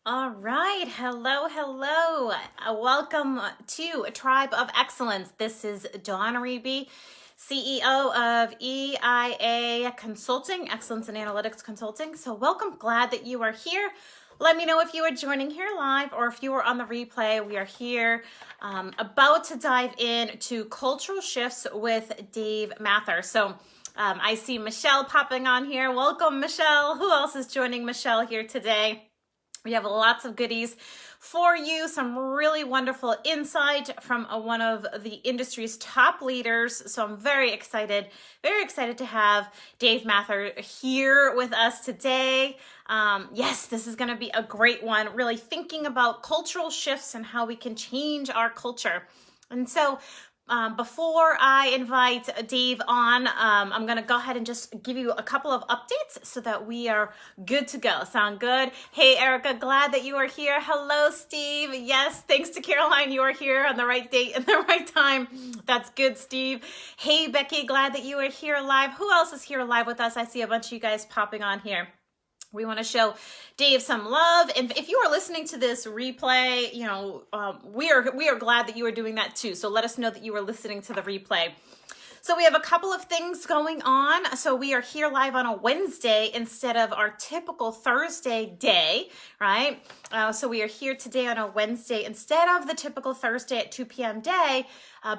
All right. Hello, hello. Welcome to a Tribe of Excellence. This is Dawn Reby, CEO of EIA Consulting, Excellence in Analytics Consulting. So welcome. Glad that you are here. Let me know if you are joining here live or if you are on the replay. We are here about to dive into cultural shifts with Dave Mather. So I see Michelle popping on here. Welcome, Michelle. Who else is joining Michelle here today? We have lots of goodies for you, some really wonderful insight from one of the industry's top leaders. So I'm very excited to have Dave Mather here with us today. Yes, this is going to be a great one, really thinking about cultural shifts and how we can change our culture. And so before I invite Dave on, I'm going to go ahead and just give you a couple of updates so that we are good to go. Sound good? Hey, Erica, glad that you are here. Hello, Steve. Yes, thanks to Caroline, you are here on the right date and the right time. That's good, Steve. Hey, Becky, glad that you are here live. Who else is here live with us? I see a bunch of you guys popping on here. We want to show Dave some love. And if you are listening to this replay, we are glad that you are doing that too. So let us know that you are listening to the replay. So we have a couple of things going on. So we are here live on a Wednesday instead of our typical Thursday day, right? So we are here today on a Wednesday instead of the typical Thursday at 2 p.m. day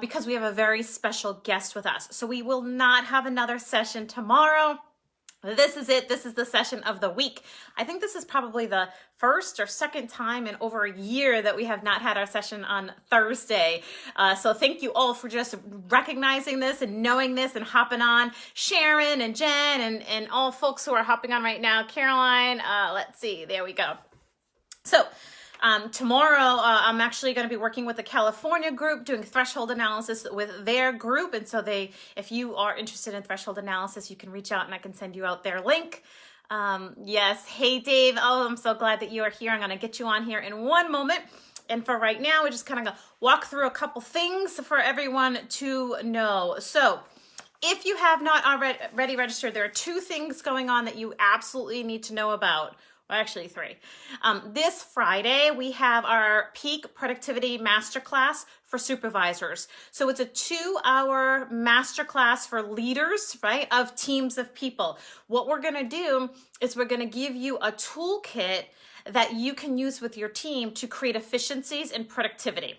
because we have a very special guest with us. So we will not have another session tomorrow. This is it. This is the session of the week. I think this is probably the first or second time in over a year that we have not had our session on Thursday. So thank you all for just recognizing this and knowing this and hopping on. Sharon and Jen and all folks who are hopping on right now. Caroline, let's see. There we go. So tomorrow, I'm actually going to be working with the California group doing threshold analysis with their group. And so if you are interested in threshold analysis, you can reach out and I can send you out their link. Yes. Hey, Dave. Oh, I'm so glad that you are here. I'm going to get you on here in one moment. And for right now, we're just kind of going to walk through a couple things for everyone to know. So if you have not already registered, there are two things going on that you absolutely need to know about. Well, actually three. This Friday, we have our Peak Productivity Masterclass for Supervisors. So it's a 2-hour masterclass for leaders, right, of teams of people. What we're going to do is we're going to give you a toolkit that you can use with your team to create efficiencies and productivity.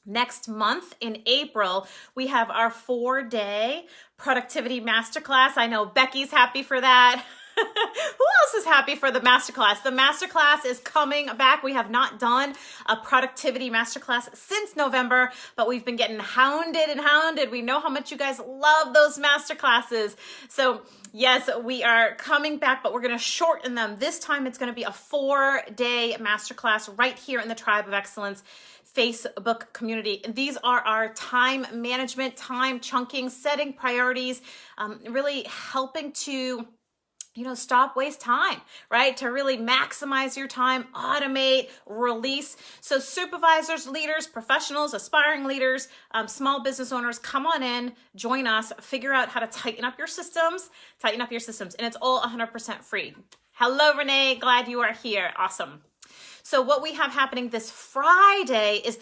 Next month in April, we have our 4-day productivity masterclass. I know Becky's happy for that. Who else is happy for the masterclass? The masterclass is coming back. We have not done a productivity masterclass since November, but we've been getting hounded. We know how much you guys love those masterclasses. So yes, we are coming back, but we're going to shorten them. This time it's going to be a 4-day masterclass right here in the Tribe of Excellence Facebook community. These are our time management, time chunking, setting priorities, really helping to stop waste time, right? To really maximize your time, automate, release. So supervisors, leaders, professionals, aspiring leaders, small business owners, come on in, join us, figure out how to tighten up your systems. And it's all 100% free. Hello, Renee. Glad you are here. Awesome. So what we have happening this Friday is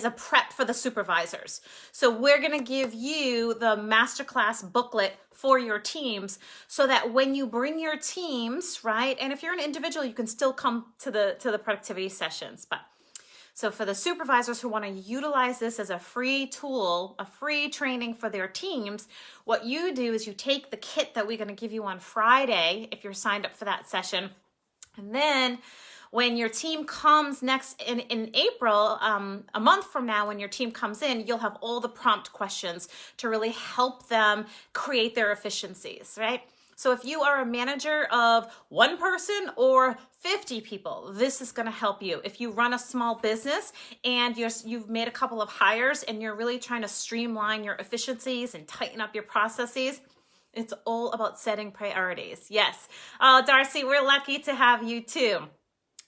a prep for the supervisors. So we're going to give you the masterclass booklet for your teams so that when you bring your teams, right? And if you're an individual, you can still come to the productivity sessions. So for the supervisors who want to utilize this as a free tool, a free training for their teams, what you do is you take the kit that we're going to give you on Friday if you're signed up for that session. And then when your team comes next in April, a month from now, when your team comes in, you'll have all the prompt questions to really help them create their efficiencies, right? So if you are a manager of one person or 50 people, this is going to help you. If you run a small business and you've made a couple of hires and you're really trying to streamline your efficiencies and tighten up your processes, it's all about setting priorities. Yes. Darcy, we're lucky to have you too.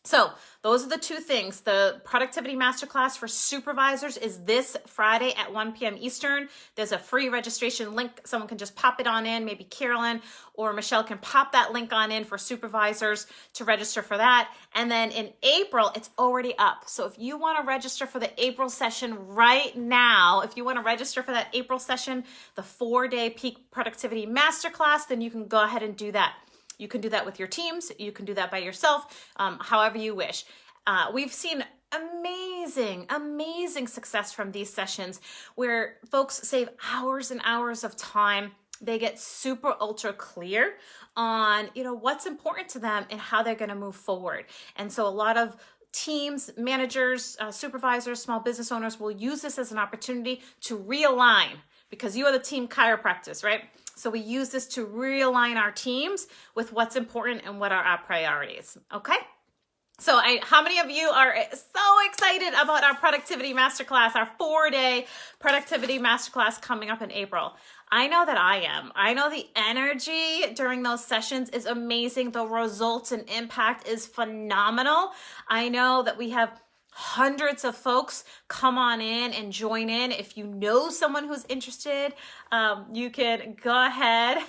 So those are the two things. The productivity masterclass for supervisors is this Friday at 1 p.m. Eastern. There's a free registration link. Someone can just pop it on in. Maybe Carolyn or Michelle can pop that link on in for supervisors to register for that. And then in April, it's already up. So if you want to register for the April session right now, if you want to register for that April session, the 4-day peak productivity masterclass, then you can go ahead and do that. You can do that with your teams. You can do that by yourself, however you wish. We've seen amazing success from these sessions where folks save hours and hours of time. They get super ultra clear on, what's important to them and how they're going to move forward. And so a lot of teams, managers, supervisors, small business owners will use this as an opportunity to realign, because you are the team chiropractors, right? So we use this to realign our teams with what's important and what are our priorities, okay? So how many of you are so excited about our productivity masterclass, our 4-day productivity masterclass coming up in April? I know that I am. I know the energy during those sessions is amazing. The results and impact is phenomenal. I know that we have hundreds of folks come on in and join in. If you know someone who's interested, you can go ahead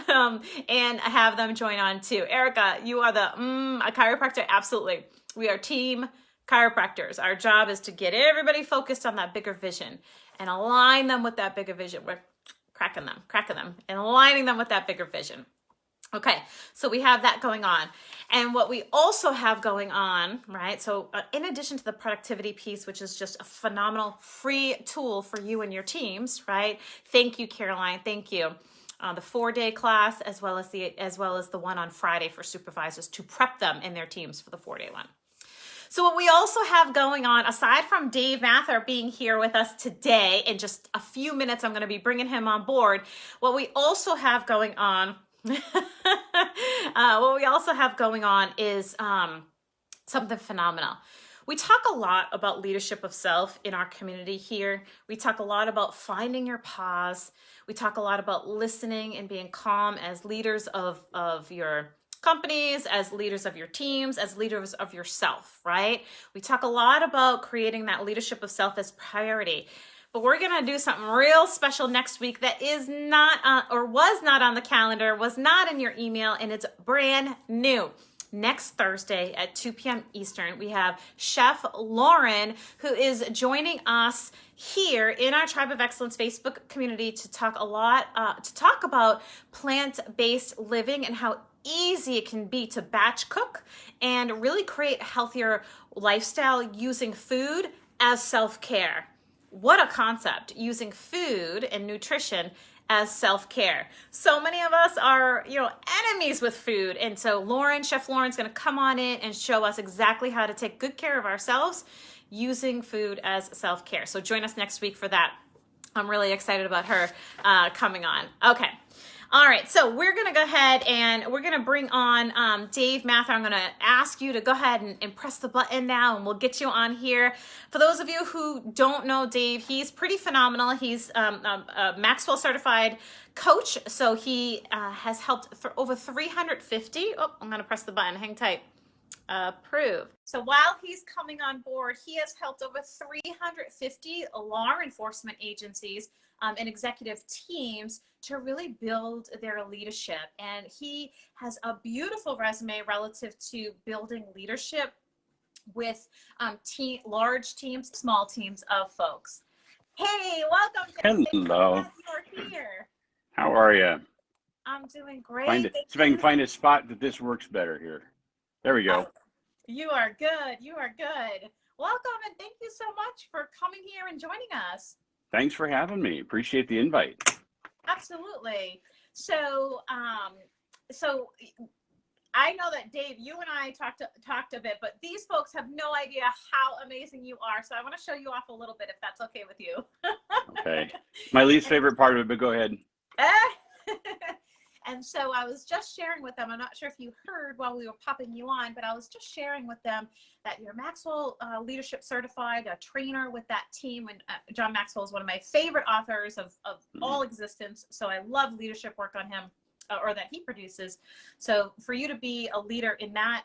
and have them join on too. Erica, you are a chiropractor. Absolutely. We are team chiropractors. Our job is to get everybody focused on that bigger vision and align them with that bigger vision. We're cracking them and aligning them with that bigger vision. Okay, so we have that going on. And what we also have going on, right? So in addition to the productivity piece, which is just a phenomenal free tool for you and your teams, right? Thank you, Caroline. Thank you. The 4-day class, as well as the one on Friday for supervisors to prep them and their teams for the 4-day one. So what we also have going on, aside from Dave Mather being here with us today, in just a few minutes, I'm going to be bringing him on board. What we also have going on is something phenomenal. We talk a lot about leadership of self in our community here. We talk a lot about finding your pause. We talk a lot about listening and being calm as leaders of your companies, as leaders of your teams, as leaders of yourself, right? We talk a lot about creating that leadership of self as priority. But we're going to do something real special next week that is not or was not on the calendar, was not in your email, and it's brand new. Next Thursday at 2 p.m. Eastern, we have Chef Lauren, who is joining us here in our Tribe of Excellence Facebook community to talk about plant-based living and how easy it can be to batch cook and really create a healthier lifestyle using food as self-care. What a concept, using food and nutrition as self-care. So many of us are, enemies with food. And so Chef Lauren's going to come on in and show us exactly how to take good care of ourselves using food as self-care. So join us next week for that. I'm really excited about her coming on. Okay. All right, so we're going to go ahead and we're going to bring on Dave Mather. I'm going to ask you to go ahead and press the button now, and we'll get you on here. For those of you who don't know Dave, he's pretty phenomenal. He's a Maxwell certified coach, so he has helped for over 350. Oh, I'm going to press the button. Hang tight. Approve. So while he's coming on board, he has helped over 350 law enforcement agencies and executive teams to really build their leadership. And he has a beautiful resume relative to building leadership with large teams, small teams of folks. Hey, welcome. Hello. You're here. How are you? I'm doing great. See if I can find a spot that this works better here. There we go. You are good. You are good. Welcome, and thank you so much for coming here and joining us. Thanks for having me. Appreciate the invite. Absolutely. So, so I know that Dave, you and I talked a bit, but these folks have no idea how amazing you are. So I want to show you off a little bit, if that's okay with you. Okay. My least favorite part of it, but go ahead. And so I was just sharing with them, I'm not sure if you heard while we were popping you on, but I was just sharing with them that you're Maxwell Leadership Certified, a trainer with that team. And John Maxwell is one of my favorite authors of all existence. So I love leadership work on him or that he produces. So for you to be a leader in that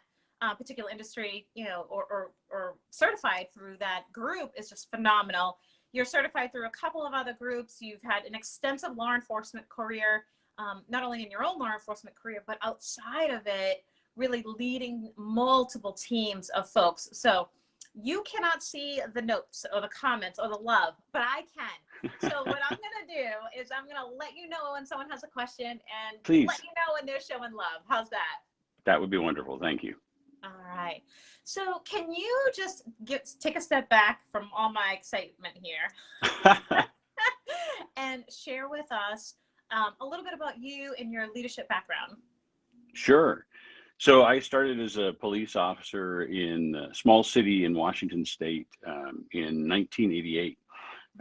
particular industry, or certified through that group is just phenomenal. You're certified through a couple of other groups. You've had an extensive law enforcement career, not only in your own law enforcement career, but outside of it, really leading multiple teams of folks. So you cannot see the notes or the comments or the love, but I can. So what I'm going to do is I'm going to let you know when someone has a question and Please. let you know when they're showing love. How's that? That would be wonderful. Thank you. All right. So can you just take a step back from all my excitement here and share with us a little bit about you and your leadership background? Sure. So I started as a police officer in a small city in Washington State in 1988.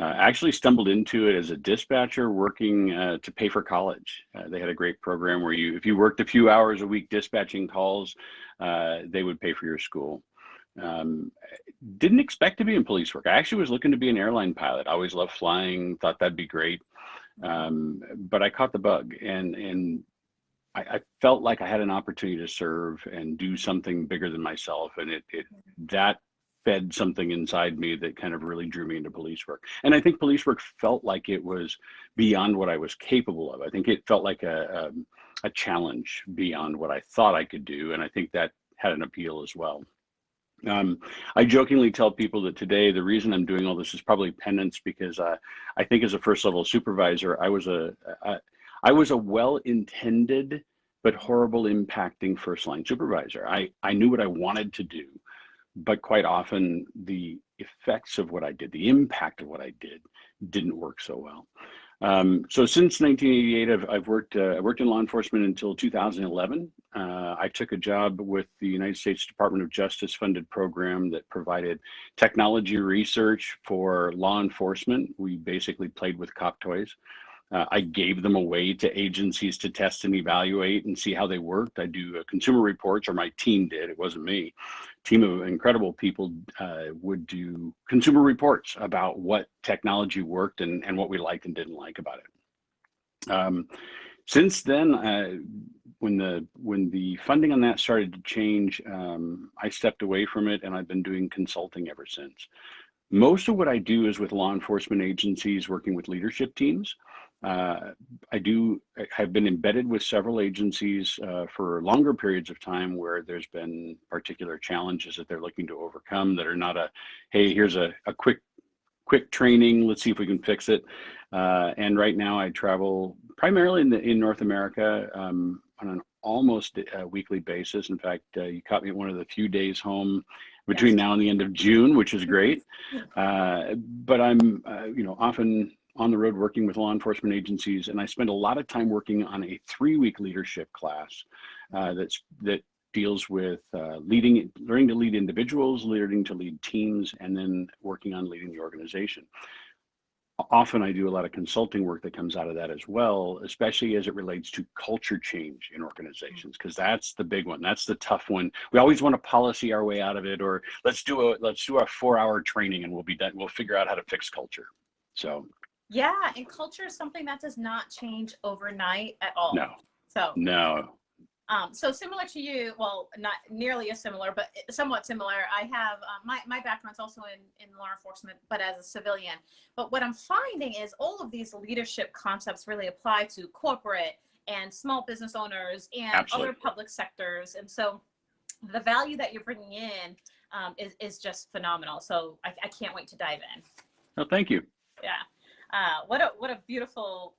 Actually stumbled into it as a dispatcher working to pay for college. They had a great program where if you worked a few hours a week dispatching calls, they would pay for your school. Didn't expect to be in police work. I actually was looking to be an airline pilot. I always loved flying, thought that'd be great. But I caught the bug, and I felt like I had an opportunity to serve and do something bigger than myself, and that fed something inside me that kind of really drew me into police work. And I think police work felt like it was beyond what I was capable of. I think it felt like a challenge beyond what I thought I could do, and I think that had an appeal as well. I jokingly tell people that today the reason I'm doing all this is probably penance, because I think as a first level supervisor, I was a well-intended but horrible impacting first line supervisor. I knew what I wanted to do, but quite often the effects of what I did, the impact of what I did, didn't work so well. So since 1988, I've worked in law enforcement until 2011. I took a job with the United States Department of Justice funded program that provided technology research for law enforcement. We basically played with cop toys. I gave them away to agencies to test and evaluate and see how they worked. I do consumer reports, or my team did. It wasn't me. A team of incredible people would do consumer reports about what technology worked and what we liked and didn't like about it. Since then, when the funding on that started to change, I stepped away from it, and I've been doing consulting ever since. Most of what I do is with law enforcement agencies working with leadership teams. I have been embedded with several agencies for longer periods of time where there's been particular challenges that they're looking to overcome that are not hey, here's a quick training, let's see if we can fix it. And right now I travel primarily in North America on an almost weekly basis. In fact, you caught me at one of the few days home between now and the end of June, which is great. But I'm often on the road working with law enforcement agencies, and I spend a lot of time working on a 3-week leadership class that deals with learning to lead individuals, learning to lead teams, and then working on leading the organization. Often I do a lot of consulting work that comes out of that as well, especially as it relates to culture change in organizations, because that's the big one. That's the tough one. We always want to policy our way out of it, or let's do a 4-hour training and we'll be done. We'll figure out how to fix culture. So yeah, and culture is something that does not change overnight at all. No. So similar to you, well, not nearly as similar, but somewhat similar. I have my background's also in law enforcement, but as a civilian. But what I'm finding is all of these leadership concepts really apply to corporate and small business owners and Absolutely. Other public sectors. And so the value that you're bringing in is just phenomenal. So I can't wait to dive in. Oh, thank you. Yeah. What a beautiful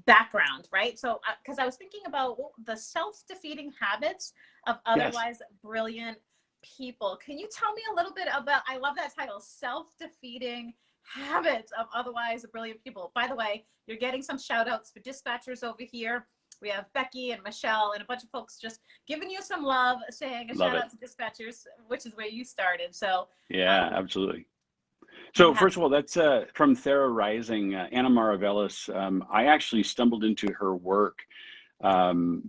background, right? So because I was thinking about the self-defeating habits of otherwise brilliant people. Can you tell me a little bit about, I love that title, self-defeating habits of otherwise brilliant people. By the way, you're getting some shout outs for dispatchers over here. We have Becky and Michelle and a bunch of folks just giving you some love, saying a shout out to dispatchers, which is where you started. So yeah, absolutely. So first of all, that's from Thera Rising, Anna Maravellis. I actually stumbled into her work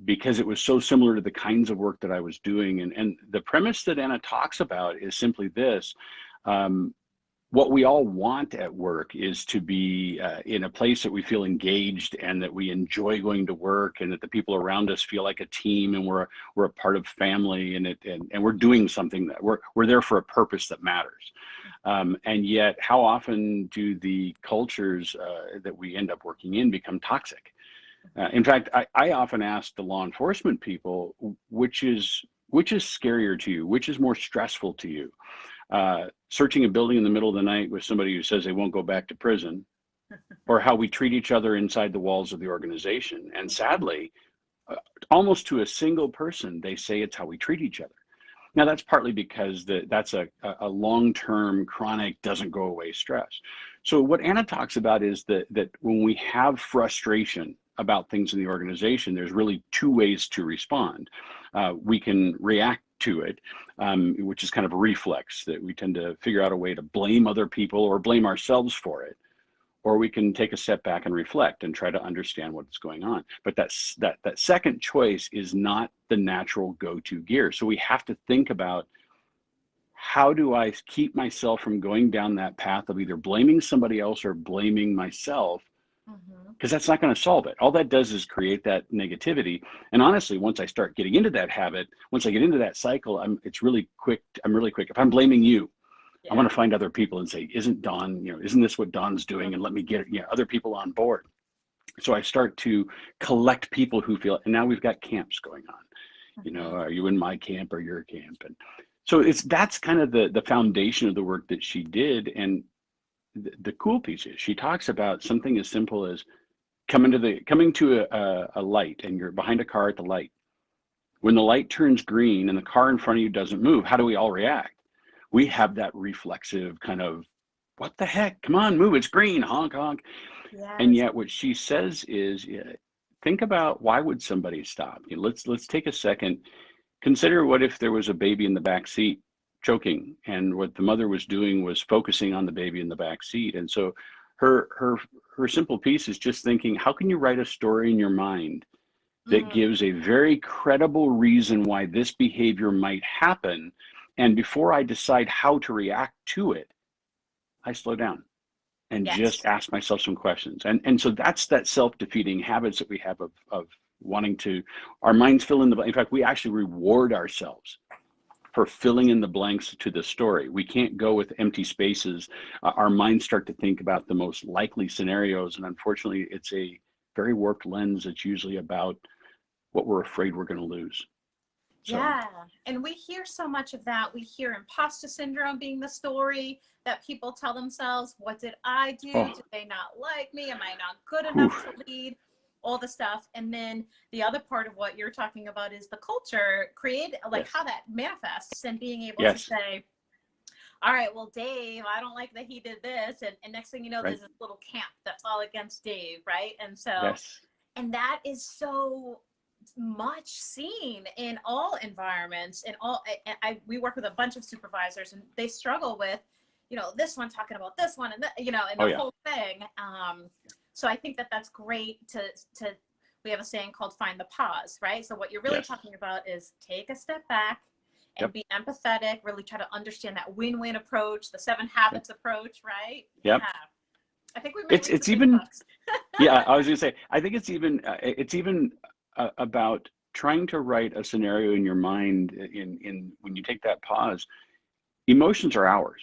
because it was so similar to the kinds of work that I was doing. And the premise that Anna talks about is simply this. what we all want at work is to be in a place that we feel engaged and that we enjoy going to work, and that the people around us feel like a team, and we're a part of family, and we're doing something that we're there for a purpose that matters. And yet, how often do the cultures that we end up working in become toxic? In fact, I often ask the law enforcement people, which is scarier to you? Which is more stressful to you? Searching a building in the middle of the night with somebody who says they won't go back to prison, or how we treat each other inside the walls of the organization. And sadly, almost to a single person, they say it's how we treat each other. Now, that's partly because that's a long-term, chronic, doesn't go away stress. So what Anna talks about is that when we have frustration about things in the organization, there's really two ways to respond. We can react to it, which is kind of a reflex, that we tend to figure out a way to blame other people or blame ourselves for it. Or we can take a step back and reflect and try to understand what's going on. But that second choice is not the natural go-to gear. So we have to think about, how do I keep myself from going down that path of either blaming somebody else or blaming myself? Because that's not going to solve it. All that does is create that negativity. And honestly, once I start getting into that habit, once I get into that cycle, I'm really quick. If I'm blaming you, I'm going to find other people and say, isn't this what Don's doing? And let me get other people on board. So I start to collect people who feel, and now we've got camps going on. Are you in my camp or your camp? And so that's kind of the foundation of the work that she did. And the cool piece is, she talks about something as simple as coming to a light, and you're behind a car at the light. When the light turns green and the car in front of you doesn't move, how do we all react? We have that reflexive kind of, what the heck? Come on, move, it's green, honk, honk. Yes. And yet what she says is, think about, why would somebody stop? Let's take a second. Consider, what if there was a baby in the back seat choking, and what the mother was doing was focusing on the baby in the back seat. And so her simple piece is just thinking, how can you write a story in your mind that gives a very credible reason why this behavior might happen? And before I decide how to react to it, I slow down and just ask myself some questions. And so that's that self-defeating habits that we have of wanting to, our minds fill in the, in fact, we actually reward ourselves for filling in the blanks to the story. We can't go with empty spaces. Our minds start to think about the most likely scenarios. And unfortunately, it's a very warped lens that's usually about what we're afraid we're going to lose. So. Yeah, and we hear so much of that. We hear imposter syndrome being the story that people tell themselves. What did I do? Oh. Did they not like me? Am I not good enough to lead? All the stuff. And then the other part of what you're talking about is the culture, how that manifests, and being able to say, all right, well, Dave, I don't like that he did this. And next thing you know, there's this little camp that's all against Dave, right? And so, and that is so much seen in all environments, and we work with a bunch of supervisors, and they struggle with, this one talking about this one, and the whole thing. So I think that's great to we have a saying called find the pause, right? So what you're really talking about is take a step back and be empathetic, really try to understand that win-win approach, the 7 habits approach, right? Yeah. I think we it's even I was gonna say, I think it's even about trying to write a scenario in your mind in when you take that pause. Emotions are ours,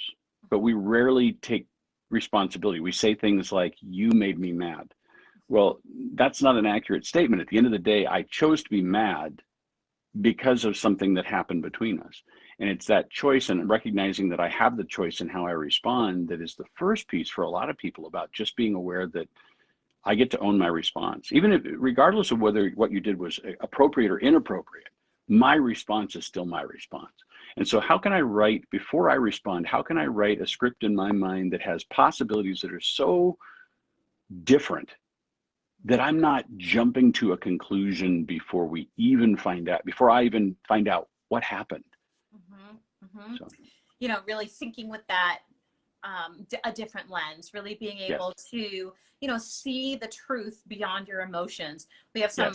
but we rarely take responsibility. We say things like, you made me mad. Well, that's not an accurate statement. At the end of the day, I chose to be mad because of something that happened between us. And it's that choice, and recognizing that I have the choice in how I respond, that is the first piece for a lot of people, about just being aware that I get to own my response. Even if, regardless of whether what you did was appropriate or inappropriate, my response is still my response. And so how can I write, before I respond, how can I write a script in my mind that has possibilities that are so different that I'm not jumping to a conclusion before I even find out what happened. So. Really thinking with that, a different lens, really being able to, see the truth beyond your emotions. We have some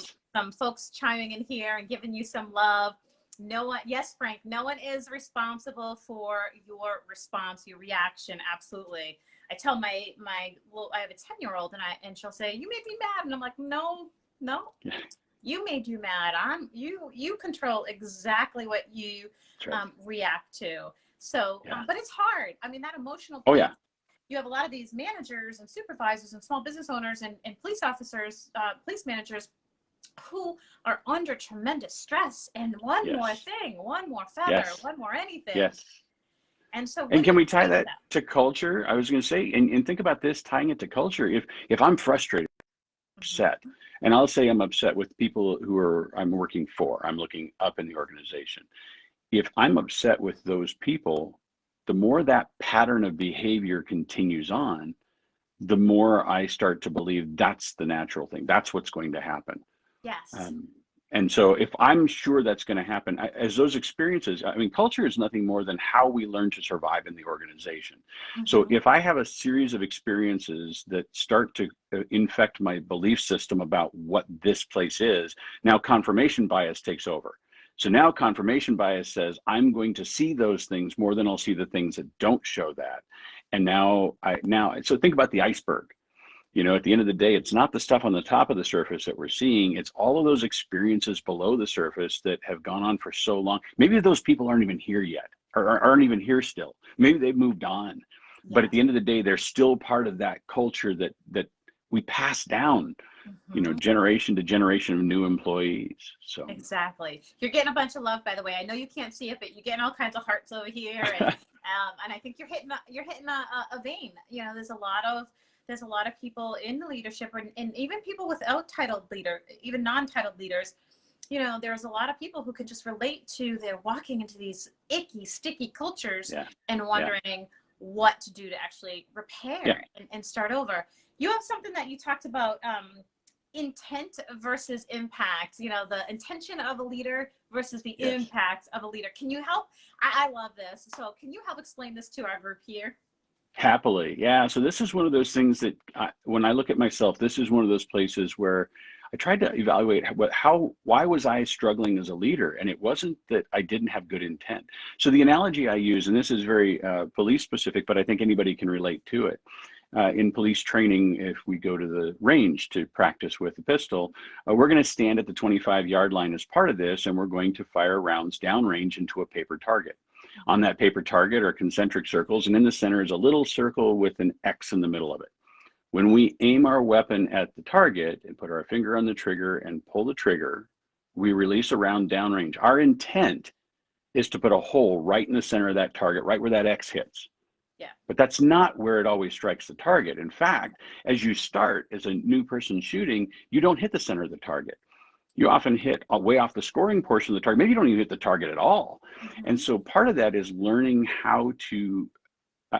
folks chiming in here and giving you some love. No one, yes, Frank, no one is responsible for your response, your reaction. Absolutely. I tell well, I have a 10-year-old and she'll say, "You made me mad." And I'm like, "No, no, Yeah, you made you mad. You control exactly what you that's right. react to." So, Yeah. but it's hard. I mean, that emotional Oh piece. yeah. You have a lot of these managers and supervisors and small business owners and police officers, police managers who are under tremendous stress, and one more Yes. thing, one more feather, Yes. one more anything. Yes. And so what And do you can we tie say to that them? to culture? I was going to say, and think about this, tying it to culture. If I'm frustrated, upset, Mm-hmm. and I'll say I'm upset with people who are I'm working for, I'm looking up in the organization. If I'm upset with those people, the more that pattern of behavior continues on, the more I start to believe that's the natural thing. That's what's going to happen. Yes. Um, and so if I'm sure that's going to happen, as those experiences, I mean, culture is nothing more than how we learn to survive in the organization. So Mm-hmm. if I have a series of experiences that start to infect my belief system about what this place is, now confirmation bias takes over. So now confirmation bias says I'm going to see those things more than I'll see the things that don't show that. And so think about the iceberg. At the end of the day, it's not the stuff on the top of the surface that we're seeing. It's all of those experiences below the surface that have gone on for so long. Maybe those people aren't even here yet or aren't even here still. Maybe they've moved on. But at Yes. the end of the day, they're still part of that culture that we pass down, Mm-hmm. generation to generation of new employees. So Exactly. You're getting a bunch of love, by the way. I know you can't see it, but you're getting all kinds of hearts over here, and I think you're hitting a vein. There's a lot of people in the leadership, and even people without titled leader, even non-titled leaders. There's a lot of people who can just relate to they're walking into these icky, sticky cultures yeah, and yeah, wondering what to do to actually yeah, repair and start over. You have something that you talked about. Intent versus impact, the intention of a leader versus the yes. impact of a leader. Can you help? I love this. So can you help explain this to our group here? Happily, yeah. So this is one of those things that when I look at myself, this is one of those places where I tried to evaluate why was I struggling as a leader, and it wasn't that I didn't have good intent. So the analogy I use, and this is very police specific, but I think anybody can relate to it. In police training, if we go to the range to practice with a pistol, we're going to stand at the 25-yard line as part of this, and we're going to fire rounds downrange into a paper target. On Mm-hmm. that paper target are concentric circles, and in the center is a little circle with an X in the middle of it. When we aim our weapon at the target and put our finger on the trigger and pull the trigger, we release a round downrange. Our intent is to put a hole right in the center of that target, right where that X hits. Yeah. But that's not where it always strikes the target. In fact, as you start as a new person shooting, you don't hit the center of the target. You often hit way off the scoring portion of the target. Maybe you don't even hit the target at all. And Mm-hmm. so part of that is learning how to,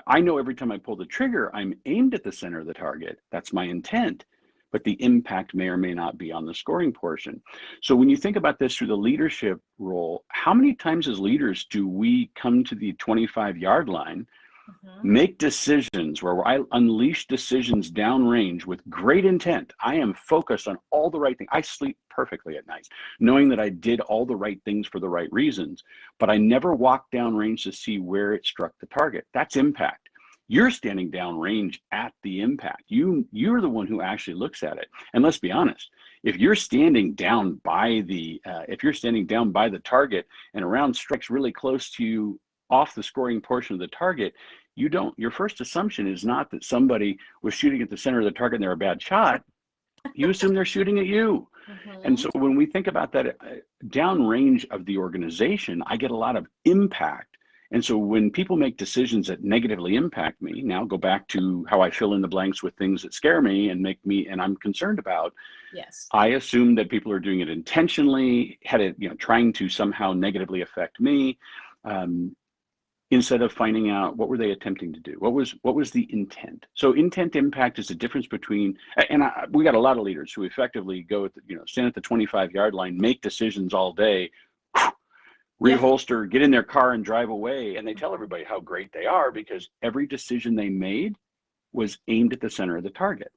I know every time I pull the trigger, I'm aimed at the center of the target. That's my intent. But the impact may or may not be on the scoring portion. So when you think about this through the leadership role, how many times as leaders do we come to the 25-yard line, Mm-hmm. make decisions where I unleash decisions downrange with great intent? I am focused on all the right things. I sleep perfectly at night, knowing that I did all the right things for the right reasons, but I never walk downrange to see where it struck the target. That's impact. You're standing downrange at the impact. You're the one who actually looks at it. And let's be honest, if you're standing down by the target and a round strikes really close to you off the scoring portion of the target, your first assumption is not that somebody was shooting at the center of the target and they're a bad shot. You assume they're shooting at you. And Mm-hmm. so when we think about that downrange of the organization, I get a lot of impact. And so when people make decisions that negatively impact me, now go back to how I fill in the blanks with things that scare me and I'm concerned about, Yes. I assume that people are doing it intentionally, trying to somehow negatively affect me. Um, Instead of finding out what were they attempting to do, what was the intent. So intent impact is the difference between, and we got a lot of leaders who effectively go stand at the 25-yard line, make decisions all day, Yeah. reholster, get in their car and drive away, and they tell Mm-hmm. everybody how great they are because every decision they made was aimed at the center of the target.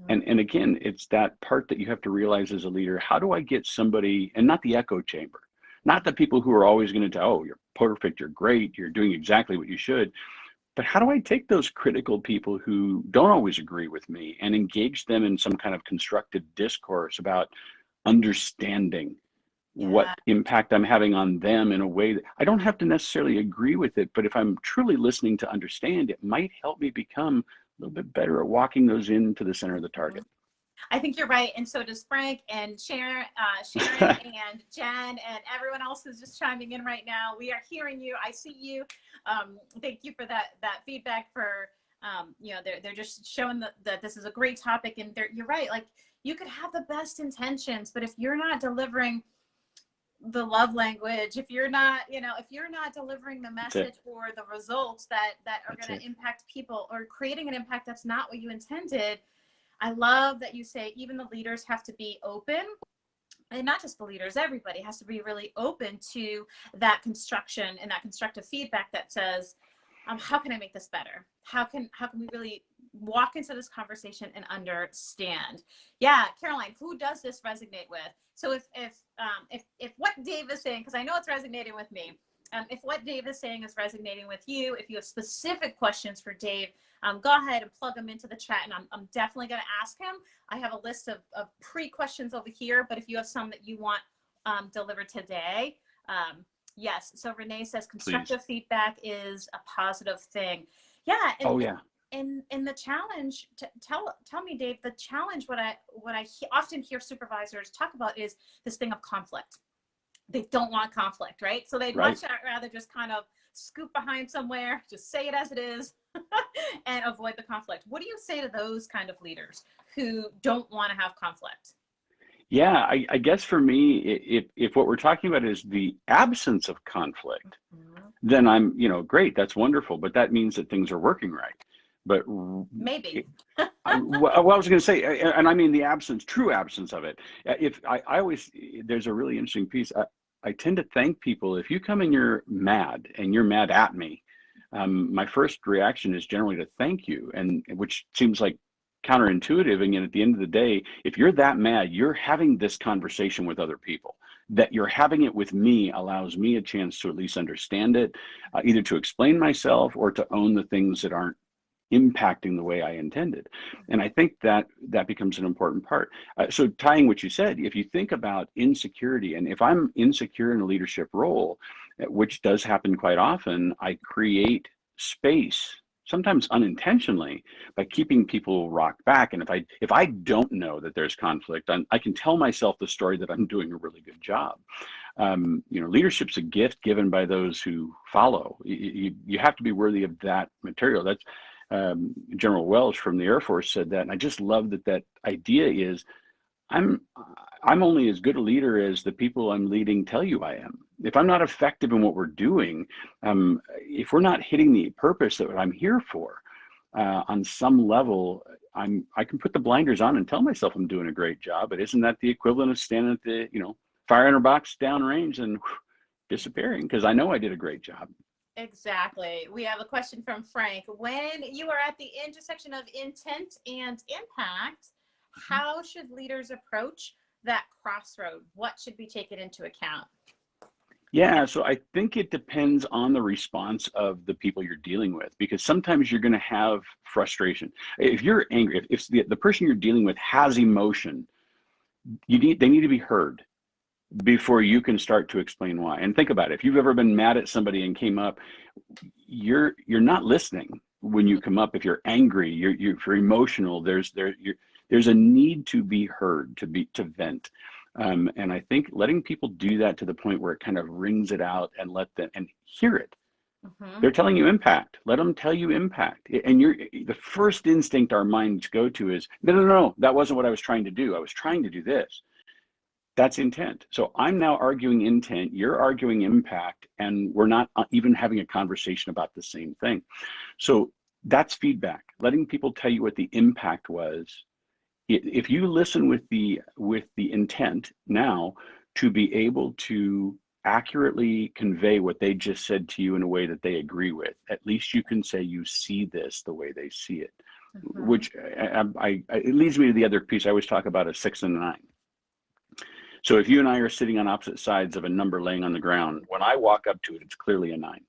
Mm-hmm. And again, it's that part that you have to realize as a leader: how do I get somebody, and not the echo chamber, Not the people who are always going to tell, oh, you're perfect, you're great, you're doing exactly what you should. But how do I take those critical people who don't always agree with me and engage them in some kind of constructive discourse about understanding what Yeah. impact I'm having on them in a way that I don't have to necessarily agree with it, but if I'm truly listening to understand, it might help me become a little bit better at walking those into the center of the target. I think you're right, and so does Frank and Sharon and Jen and everyone else who's just chiming in right now. We are hearing you. I see you. Thank you for that feedback. For they're just showing that this is a great topic, and you're right. Like, you could have the best intentions, but if you're not delivering the love language, if you're not delivering the message or the results that are going to impact people, or creating an impact that's not what you intended. I love that you say even the leaders have to be open, and not just the leaders, everybody has to be really open to that construction and that constructive feedback that says, how can I make this better? How can we really walk into this conversation and understand? Yeah, Caroline, who does this resonate with? So if what Dave is saying, because I know it's resonating with me, if what Dave is saying is resonating with you, if you have specific questions for Dave, go ahead and plug them into the chat, and I'm definitely going to ask him. I have a list of pre-questions over here, but if you have some that you want delivered today, yes. So Renee says constructive feedback is a positive thing. Yeah. And the challenge, tell me, Dave, the challenge, what I often hear supervisors talk about is this thing of conflict. They don't want conflict, right? So they'd much rather just kind of scoop behind somewhere, just say it as it is, and avoid the conflict. What do you say to those kind of leaders who don't want to have conflict? Yeah, I guess for me, if what we're talking about is the absence of conflict, then I'm, great, that's wonderful, but that means that things are working right. But maybe. I was going to say, and I mean the true absence of it. If I always, there's a really interesting piece. I tend to thank people if you come and you're mad at me. My first reaction is generally to thank you, and which seems like counterintuitive. And yet at the end of the day, if you're that mad, you're having this conversation with other people. That you're having it with me allows me a chance to at least understand it, either to explain myself or to own the things that aren't impacting the way I intended. And I think that becomes an important part. So tying what you said, if you think about insecurity, and if I'm insecure in a leadership role, which does happen quite often, I create space, sometimes unintentionally, by keeping people rocked back. And if I don't know that there's conflict, I can tell myself the story that I'm doing a really good job. Leadership's a gift given by those who follow. You have to be worthy of that material. That's General Welsh from the Air Force said that, and I just love that idea is I'm only as good a leader as the people I'm leading tell you I am. If I'm not effective in what we're doing, if we're not hitting the purpose that I'm here for, on some level, I can put the blinders on and tell myself I'm doing a great job. But isn't that the equivalent of standing at the fire in a box downrange and disappearing because I know I did a great job? Exactly. We have a question from Frank. When you are at the intersection of intent and impact, how should leaders approach that crossroad? What should be taken into account? Yeah, so I think it depends on the response of the people you're dealing with, because sometimes you're going to have frustration. If you're angry, if the person you're dealing with has emotion, they need to be heard before you can start to explain why. And think about it. If you've ever been mad at somebody and came up, you're not listening when you come up. If you're angry, you're emotional, there's a need to be heard, to vent. And I think letting people do that to the point where it kind of wrings it out and let them and hear it. They're telling you impact. Let them tell you impact. And the first instinct our minds go to is, no, that wasn't what I was trying to do. I was trying to do this. That's intent. So I'm now arguing intent, you're arguing impact, and we're not even having a conversation about the same thing. So that's feedback, letting people tell you what the impact was. If you listen with the intent now to be able to accurately convey what they just said to you in a way that they agree with, at least you can say you see this the way they see it, which it leads me to the other piece. I always talk about a 6 and a 9. So if you and I are sitting on opposite sides of a number laying on the ground, when I walk up to it, it's clearly a 9.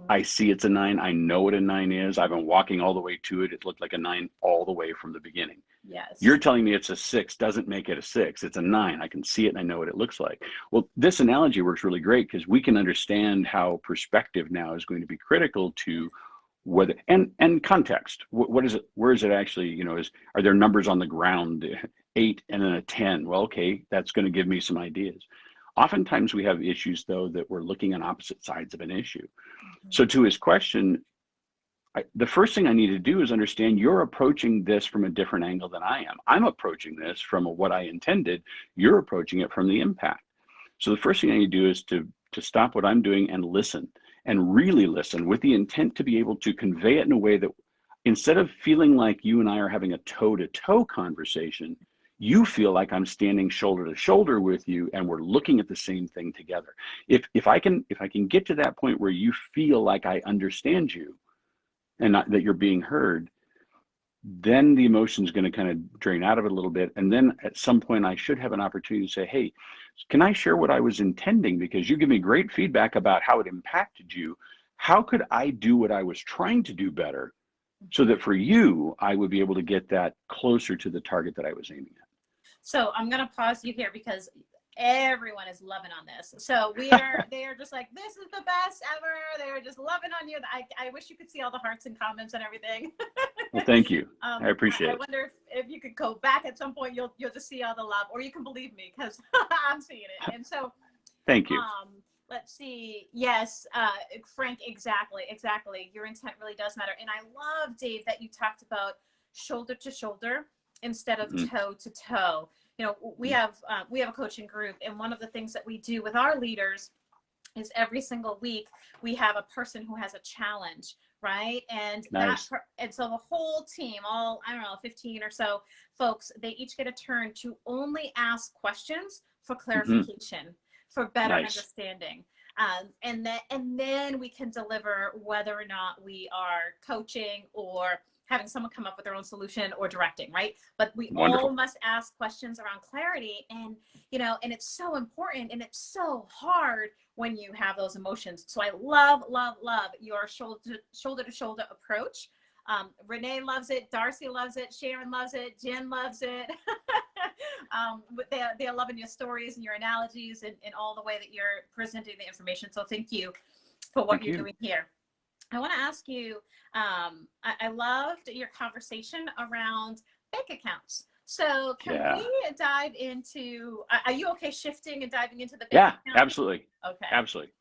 I see it's a 9. I know what a 9 is. I've been walking all the way to it. It looked like a 9 all the way from the beginning. Yes. You're telling me it's a 6 doesn't make it a 6. It's a 9. I can see it and I know what it looks like. Well, this analogy works really great because we can understand how perspective now is going to be critical to whether, and context. What is it? Where is it actually, are there numbers on the ground, 8 and then a 10? Well, okay, that's going to give me some ideas. Oftentimes we have issues though that we're looking on opposite sides of an issue. So to his question, the first thing I need to do is understand you're approaching this from a different angle than I am. I'm approaching this from what I intended. You're approaching it from the impact. So the first thing I need to do is to stop what I'm doing and listen, and really listen with the intent to be able to convey it in a way that instead of feeling like you and I are having a toe-to-toe conversation, you feel like I'm standing shoulder to shoulder with you and we're looking at the same thing together. If I can get to that point where you feel like I understand you and not that you're being heard, then the emotion is going to kind of drain out of it a little bit. And then at some point I should have an opportunity to say, hey, can I share what I was intending? Because you give me great feedback about how it impacted you. How could I do what I was trying to do better so that for you, I would be able to get that closer to the target that I was aiming at? So I'm going to pause you here because everyone is loving on this. So they are just like, this is the best ever. They're just loving on you. I wish you could see all the hearts and comments and everything. Well, thank you. I appreciate it. I wonder if you could go back at some point, you'll just see all the love, or you can believe me because I'm seeing it. And so, thank you. Let's see. Yes, Frank, exactly. Your intent really does matter. And I love, Dave, that you talked about shoulder to shoulder instead of toe to toe. We have a coaching group, and one of the things that we do with our leaders is every single week we have a person who has a challenge, right? And nice. And so the whole team, all 15 or so folks, they each get a turn to only ask questions for clarification, for better understanding. And then we can deliver whether or not we are coaching or having someone come up with their own solution or directing, right? But we all must ask questions around clarity, and and it's so important, and it's so hard when you have those emotions. So I love your shoulder to shoulder approach. Renee loves it, Darcy loves it, Sharon loves it, Jen loves it. They're loving your stories and your analogies and all the way that you're presenting the information. So thank you for what you're doing here. I want to ask you, I loved your conversation around bank accounts. So can we dive into, are you okay shifting and diving into the bank account? Absolutely. Okay. Absolutely.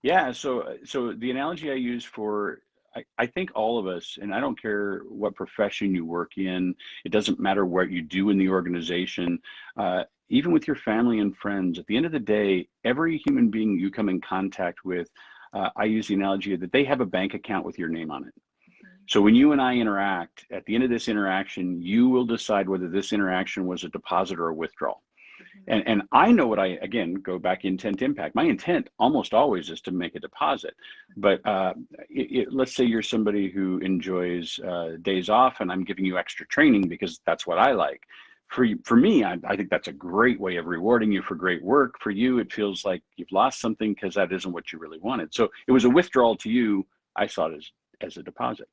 Yeah. So the analogy I use for, I think all of us, and I don't care what profession you work in, it doesn't matter what you do in the organization, even with your family and friends, at the end of the day, every human being you come in contact with, I use the analogy that they have a bank account with your name on it. So when you and I interact, at the end of this interaction, you will decide whether this interaction was a deposit or a withdrawal. And I know what again, go back intent impact. My intent almost always is to make a deposit. But let's say you're somebody who enjoys days off and I'm giving you extra training because that's what I like. For me, I think that's a great way of rewarding you for great work. For you, it feels like you've lost something because that isn't what you really wanted. So it was a withdrawal to you. I saw it as a deposit.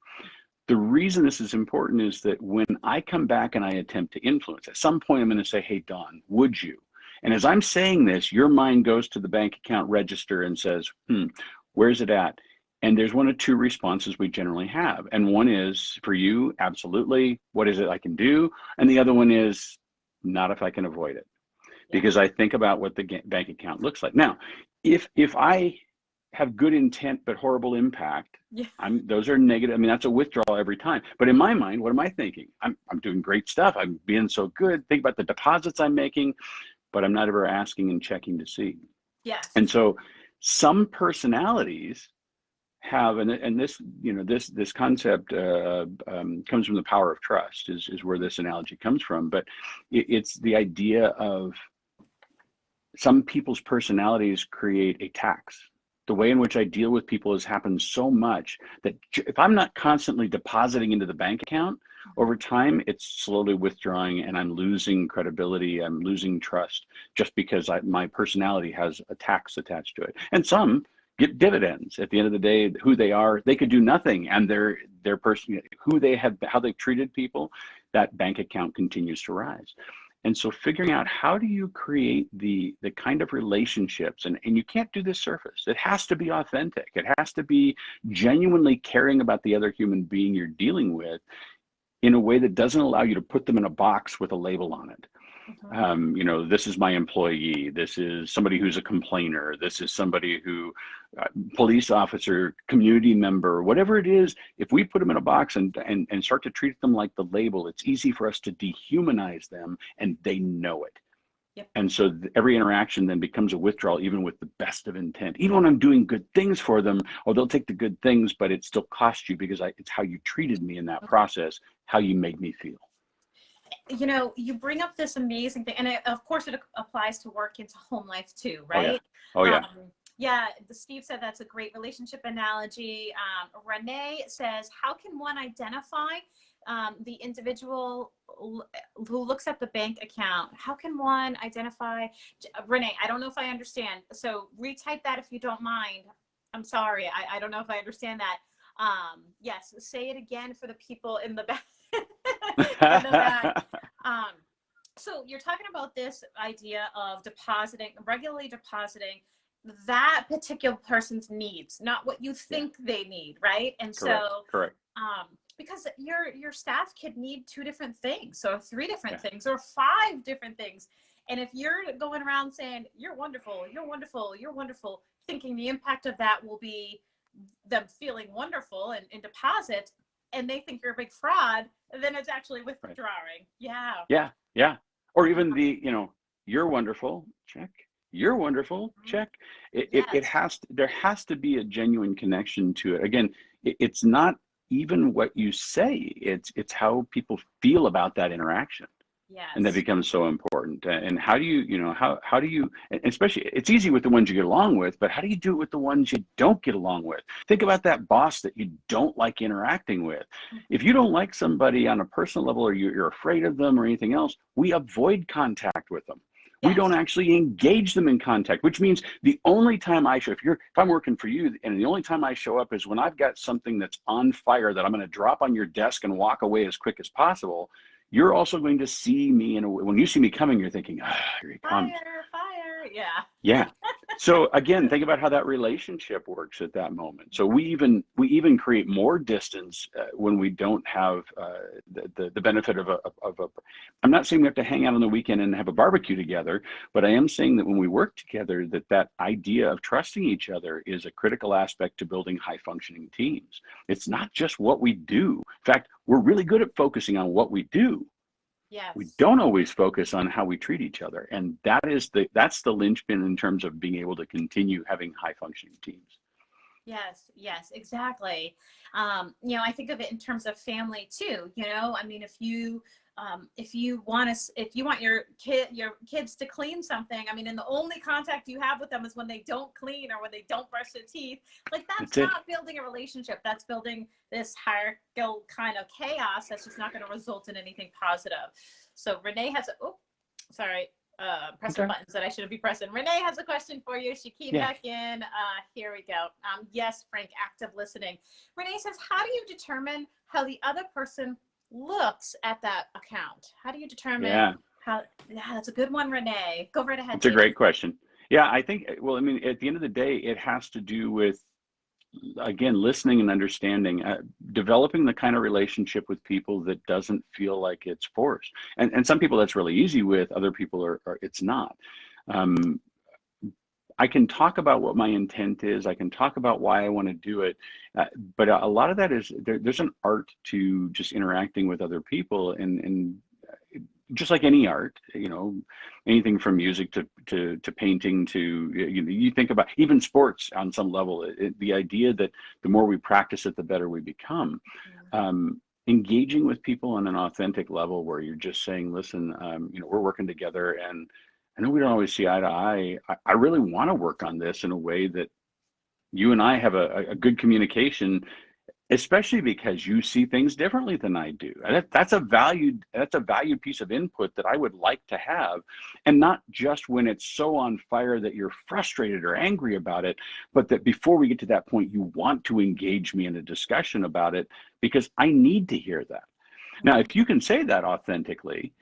The reason this is important is that when I come back and I attempt to influence, at some point I'm going to say, hey, Don, would you? And as I'm saying this, your mind goes to the bank account register and says, where's it at? And there's one of two responses we generally have. And one is for you, absolutely. What is it I can do? And the other one is not if I can avoid it, because I think about what the bank account looks like. Now, if I have good intent but horrible impact, those are negative. I mean, that's a withdrawal every time. But in my mind, what am I thinking? I'm doing great stuff. I'm being so good. Think about the deposits I'm making, but I'm not ever asking and checking to see. Yes. And so some personalities have, and this, this concept comes from the power of trust is where this analogy comes from. But it's the idea of some people's personalities create a tax. The way in which I deal with people has happened so much that if I'm not constantly depositing into the bank account, Over time, it's slowly withdrawing, and I'm losing credibility. I'm losing trust just because my personality has a tax attached to it. And some get dividends at the end of the day. Who they are, they could do nothing, and their person, who they have, how they've treated people, that bank account continues to rise. And so figuring out how do you create the kind of relationships, and you can't do this surface. It has to be authentic. It has to be genuinely caring about the other human being you're dealing with in a way that doesn't allow you to put them in a box with a label on it. This is my employee. This is somebody who's a complainer. This is somebody who, police officer, community member, whatever it is. If we put them in a box and start to treat them like the label, it's easy for us to dehumanize them, and they know it. Yep. And so every interaction then becomes a withdrawal, even with the best of intent. Even when I'm doing good things for them, they'll take the good things, but it still costs you because it's how you treated me in that process, how you made me feel. You bring up this amazing thing, and of course it applies to work into home life too, right? Oh yeah. Yeah, Steve said that's a great relationship analogy. Renee says, how can one identify the individual who looks at the bank account? How can one identify? Renee, I don't know if I understand. So retype that if you don't mind. I'm sorry. I don't know if I understand that. Yes, say it again for the people in the back. So you're talking about this idea of regularly depositing that particular person's needs, not what you think they need, right? And correct. Because your staff could need 2 different things, or 3 different things, or 5 different things. And if you're going around saying, you're wonderful, you're wonderful, you're wonderful, thinking the impact of that will be them feeling wonderful and in deposit, and they think you're a big fraud, then it's actually withdrawing. Yeah. Or even you're wonderful, check. You're wonderful, check. There has to be a genuine connection to it. Again, it's not even what you say, it's how people feel about that interaction. Yes. And that becomes so important. And how do you, how do you, and especially, it's easy with the ones you get along with, but how do you do it with the ones you don't get along with? Think about that boss that you don't like interacting with. If you don't like somebody on a personal level, or you're afraid of them or anything else, we avoid contact with them. We don't actually engage them in contact, which means the only time if I'm working for you, and the only time I show up is when I've got something that's on fire that I'm going to drop on your desk and walk away as quick as possible. You're also going to see me when you see me coming, you're thinking, here he comes. Fire, yeah. So again, think about how that relationship works at that moment. So we even create more distance when we don't have the benefit of a. I'm not saying we have to hang out on the weekend and have a barbecue together, but I am saying that when we work together, that idea of trusting each other is a critical aspect to building high functioning teams. It's not just what we do. In fact, we're really good at focusing on what we do. Yes. We don't always focus on how we treat each other. And that's the linchpin in terms of being able to continue having high functioning teams. Yes, exactly. I think of it in terms of family too. I mean, if you want your kids to clean something, I mean, and the only contact you have with them is when they don't clean or when they don't brush their teeth, like that's not building a relationship. That's building this hierarchical kind of chaos that's just not going to result in anything positive. So Renee has pressing buttons that I shouldn't be pressing. Renee has a question for you. She came back in. Here we go. Yes, Frank, active listening. Renee says, how do you determine how the other person looks at that account? How do you determine how? Yeah, that's a good one, Renee. Go right ahead. It's a great question. Yeah, I think, well, I mean, at the end of the day, it has to do with, again, listening and understanding, developing the kind of relationship with people that doesn't feel like it's forced. And some people that's really easy with, other people it's not. I can talk about what my intent is. I can talk about why I want to do it. But a lot of that is, there's an art to just interacting with other people, and just like any art, anything from music to painting to, you think about even sports on some level, the idea that the more we practice it, the better we become. Engaging with people on an authentic level where you're just saying, listen, we're working together, and I know we don't always see eye to eye. I really want to work on this in a way that you and I have a good communication. especially because you see things differently than I do. And that's a valued piece of input that I would like to have, and not just when it's so on fire that you're frustrated or angry about it, but that before we get to that point, you want to engage me in a discussion about it because I need to hear that. Now, if you can say that authentically,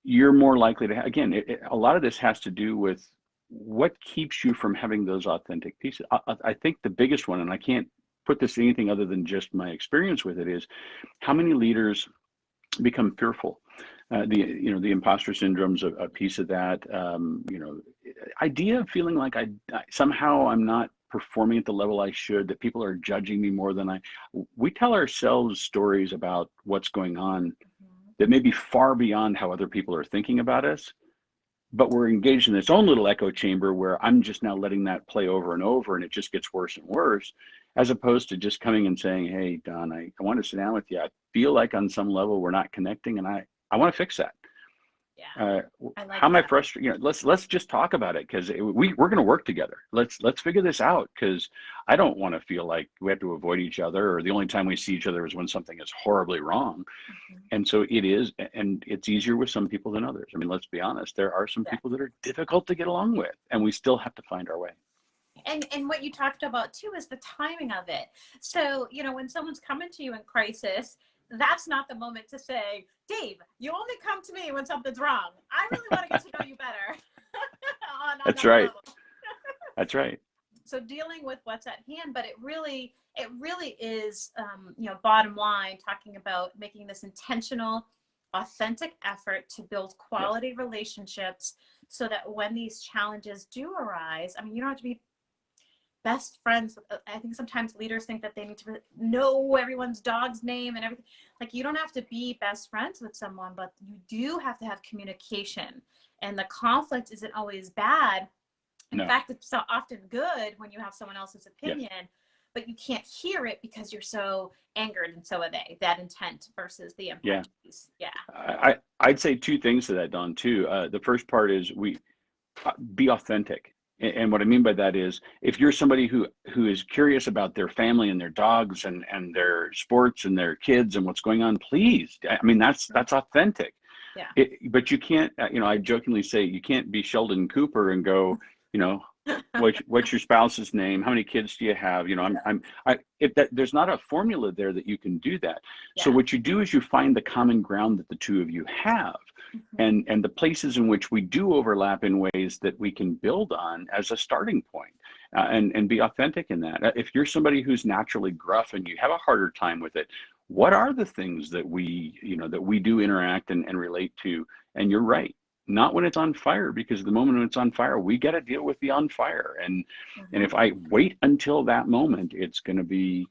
you're more likely to again, a lot of this has to do with what keeps you from having those authentic pieces. I think the biggest one, and I can't put this in anything other than just my experience with it, is how many leaders become fearful. The imposter syndrome's a piece of that. Idea of feeling like somehow I'm not performing at the level I should, that people are judging me more than we tell ourselves stories about what's going on that may be far beyond how other people are thinking about us, but we're engaged in its own little echo chamber where I'm just now letting that play over and over, and it just gets worse and worse, as opposed to just coming and saying, hey, Don, I want to sit down with you. I feel like on some level we're not connecting, and I want to fix that. Yeah, I like how am I that. frustrated? Let's just talk about it, because we're going to work together. Let's figure this out, because I don't want to feel like we have to avoid each other, or the only time we see each other is when something is horribly wrong. And so it is, and it's easier with some people than others. I mean, let's be honest, there are some people that are difficult to get along with, and we still have to find our way. And what you talked about too is the timing of it. So, when someone's coming to you in crisis, that's not the moment to say, Dave, you only come to me when something's wrong. I really want to get to know you better. That's right. That's right. So dealing with what's at hand, but it really is, bottom line, talking about making this intentional, authentic effort to build quality relationships, so that when these challenges do arise, I mean, you don't have to be best friends. I think sometimes leaders think that they need to know everyone's dog's name and everything. Like, you don't have to be best friends with someone, but you do have to have communication. And the conflict isn't always bad. In fact, it's so often good when you have someone else's opinion, but you can't hear it because you're so angered, and so are they. That intent versus the impact. I'd say two things to that, Don, too. The first part is be authentic. And what I mean by that is, if you're somebody who is curious about their family and their dogs and their sports and their kids and what's going on, please. I mean, that's authentic. Yeah. But you can't, I jokingly say, you can't be Sheldon Cooper and go, what's your spouse's name? How many kids do you have? There's not a formula there that you can do that. So what you do is you find the common ground that the two of you have, and the places in which we do overlap in ways that we can build on as a starting point, and be authentic in that. If you're somebody who's naturally gruff and you have a harder time with it, what are the things that we do interact and relate to? And you're right. Not when it's on fire, because the moment when it's on fire, we got to deal with the on fire. And if I wait until that moment, it's going to be,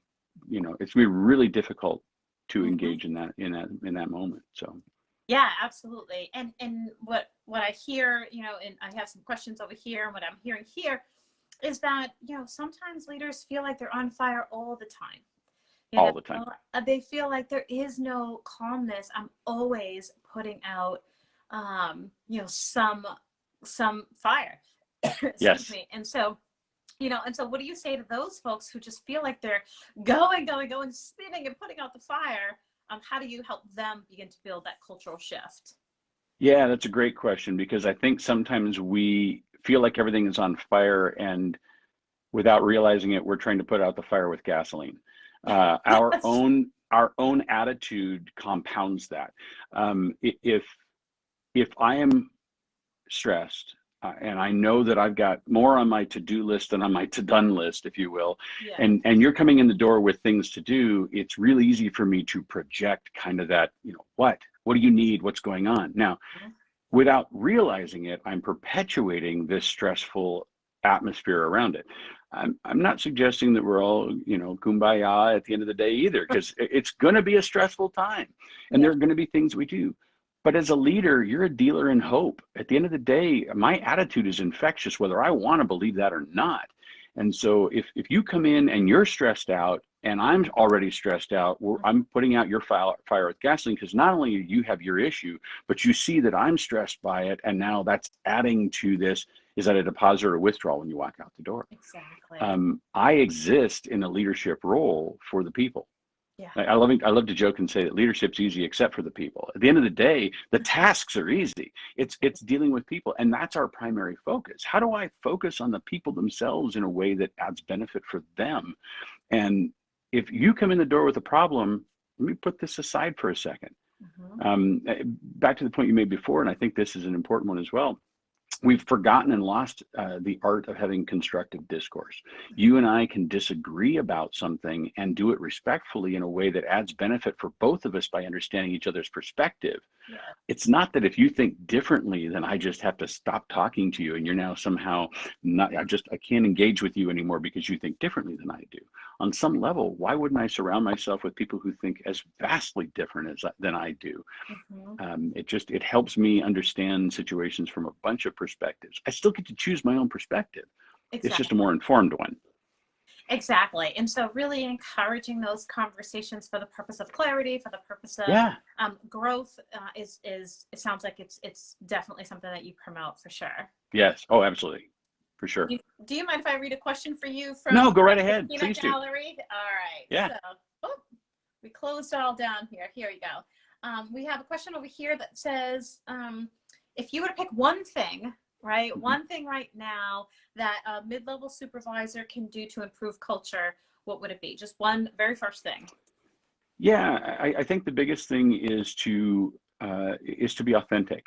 it's going to be really difficult to engage in that moment. So. Yeah, absolutely. And what I hear, and I have some questions over here, and what I'm hearing here is that, sometimes leaders feel like they're on fire all the time. All the time. They feel like there is no calmness. I'm always putting out some fire. Excuse me. And so, what do you say to those folks who just feel like they're going, spinning and putting out the fire? How do you help them begin to build that cultural shift? Yeah, that's a great question, because I think sometimes we feel like everything is on fire, and without realizing it, we're trying to put out the fire with gasoline. Our own attitude compounds that. If I am stressed, and I know that I've got more on my to-do list than on my to-done list, if you will, and you're coming in the door with things to do, it's really easy for me to project kind of that, what do you need? What's going on? Now, without realizing it, I'm perpetuating this stressful atmosphere around it. I'm not suggesting that we're all, kumbaya at the end of the day either, because it's going to be a stressful time, and there are going to be things we do. But as a leader, you're a dealer in hope. At the end of the day, my attitude is infectious, whether I want to believe that or not. And so if you come in and you're stressed out, and I'm already stressed out, I'm putting out your fire with gasoline, because not only do you have your issue, but you see that I'm stressed by it, and now that's adding to this. Is that a deposit or a withdrawal when you walk out the door? Exactly. I exist in a leadership role for the people. Yeah. I love to joke and say that leadership's easy except for the people. At the end of the day, the tasks are easy. It's dealing with people, and that's our primary focus. How do I focus on the people themselves in a way that adds benefit for them? And if you come in the door with a problem, let me put this aside for a second. Back to the point you made before, and I think this is an important one as well. We've forgotten and lost the art of having constructive discourse. You and I can disagree about something and do it respectfully in a way that adds benefit for both of us by understanding each other's perspective. Yeah. It's not that if you think differently, then I just have to stop talking to you and you're now somehow not, I can't engage with you anymore because you think differently than I do. On some level, why wouldn't I surround myself with people who think as vastly different than I do? It helps me understand situations from a bunch of perspectives. I still get to choose my own perspective. Exactly. It's just a more informed one. Exactly. And so really encouraging those conversations for the purpose of clarity, for the purpose of growth it sounds like it's definitely something that you promote for sure. Yes. Oh, absolutely. For sure. Do you mind if I read a question for you from No, go right ahead. the Please gallery? Do. All right. Yeah. So, we closed all down here. Here we go. We have a question over here that says, if you were to pick one thing, right? One thing right now that a mid-level supervisor can do to improve culture, what would it be? Just one very first thing. Yeah, I think the biggest thing is to be authentic.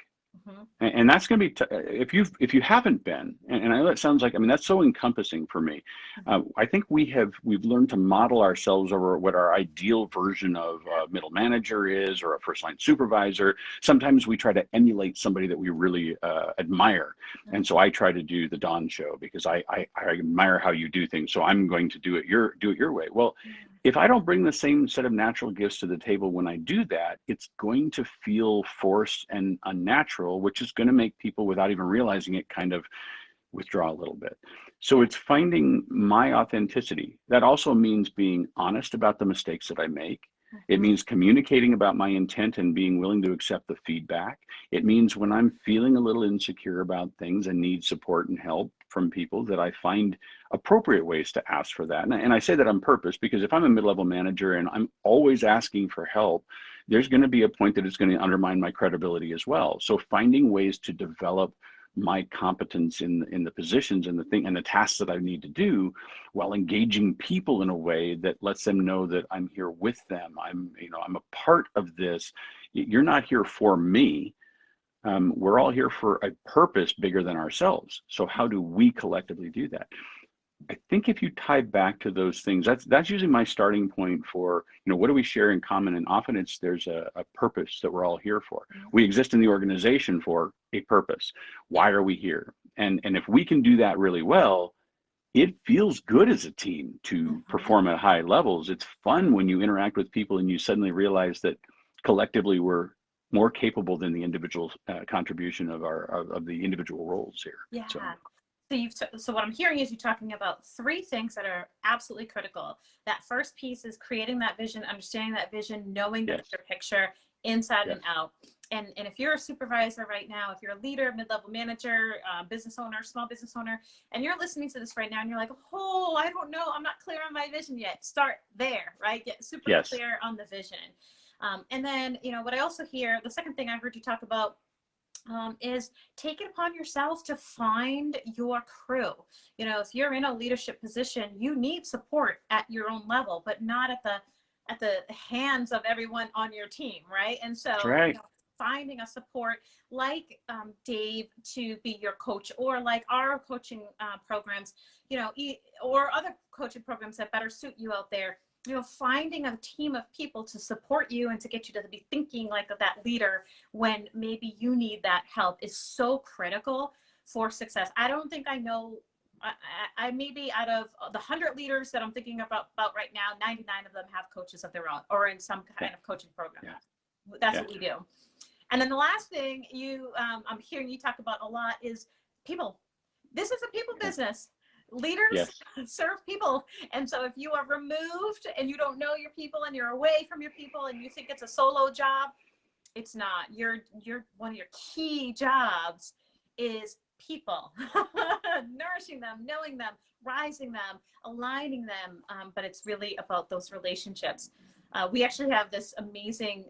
And that's going to be if you haven't been, and I know that sounds like, I mean, that's so encompassing for me. I think we've learned to model ourselves over what our ideal version of a middle manager is, or a first line supervisor. Sometimes we try to emulate somebody that we really admire, and so I try to do the Don show because I admire how you do things, so I'm going to do it your way. Well, if I don't bring the same set of natural gifts to the table when I do that, it's going to feel forced and unnatural, which is going to make people, without even realizing it, kind of withdraw a little bit. So it's finding my authenticity. That also means being honest about the mistakes that I make. It means communicating about my intent and being willing to accept the feedback. It means when I'm feeling a little insecure about things and need support and help from people, that I find appropriate ways to ask for that. And I say that on purpose because if I'm a mid-level manager and I'm always asking for help, there's going to be a point that it's going to undermine my credibility as well. So finding ways to develop my competence in the positions and the tasks that I need to do, while engaging people in a way that lets them know that I'm here with them. I'm a part of this. You're not here for me. We're all here for a purpose bigger than ourselves. So how do we collectively do that? I think if you tie back to those things, that's usually my starting point for, what do we share in common? And often there's a purpose that we're all here for. We exist in the organization for a purpose. Why are we here? And if we can do that really well, it feels good as a team to perform at high levels. It's fun when you interact with people and you suddenly realize that collectively we're more capable than the individual contribution of the individual roles here. Yeah. So what I'm hearing is you talking about three things that are absolutely critical. That first piece is creating that vision, understanding that vision, knowing the bigger picture inside and out. And if you're a supervisor right now, if you're a leader, mid-level manager, business owner, small business owner, and you're listening to this right now and you're like, oh, I don't know, I'm not clear on my vision yet. Start there, right? Get super clear on the vision. And then, what I also hear, the second thing I heard you talk about is take it upon yourself to find your crew. If you're in a leadership position, you need support at your own level, but not at the hands of everyone on your team, right? And so finding a support like Dave to be your coach, or like our coaching programs, or other coaching programs that better suit you out there. Finding a team of people to support you and to get you to be thinking like that leader when maybe you need that help is so critical for success. I don't think I know, I maybe out of the 100 leaders that I'm thinking about right now, 99 of them have coaches of their own or in some kind of coaching program. That's what we do. And then the last thing I'm hearing you talk about a lot is people. This is a people business. Leaders serve people. And so if you are removed and you don't know your people and you're away from your people and you think it's a solo job, it's not. You're one of your key jobs is people. Nourishing them, knowing them, rising them, aligning them. But it's really about those relationships. We actually have this amazing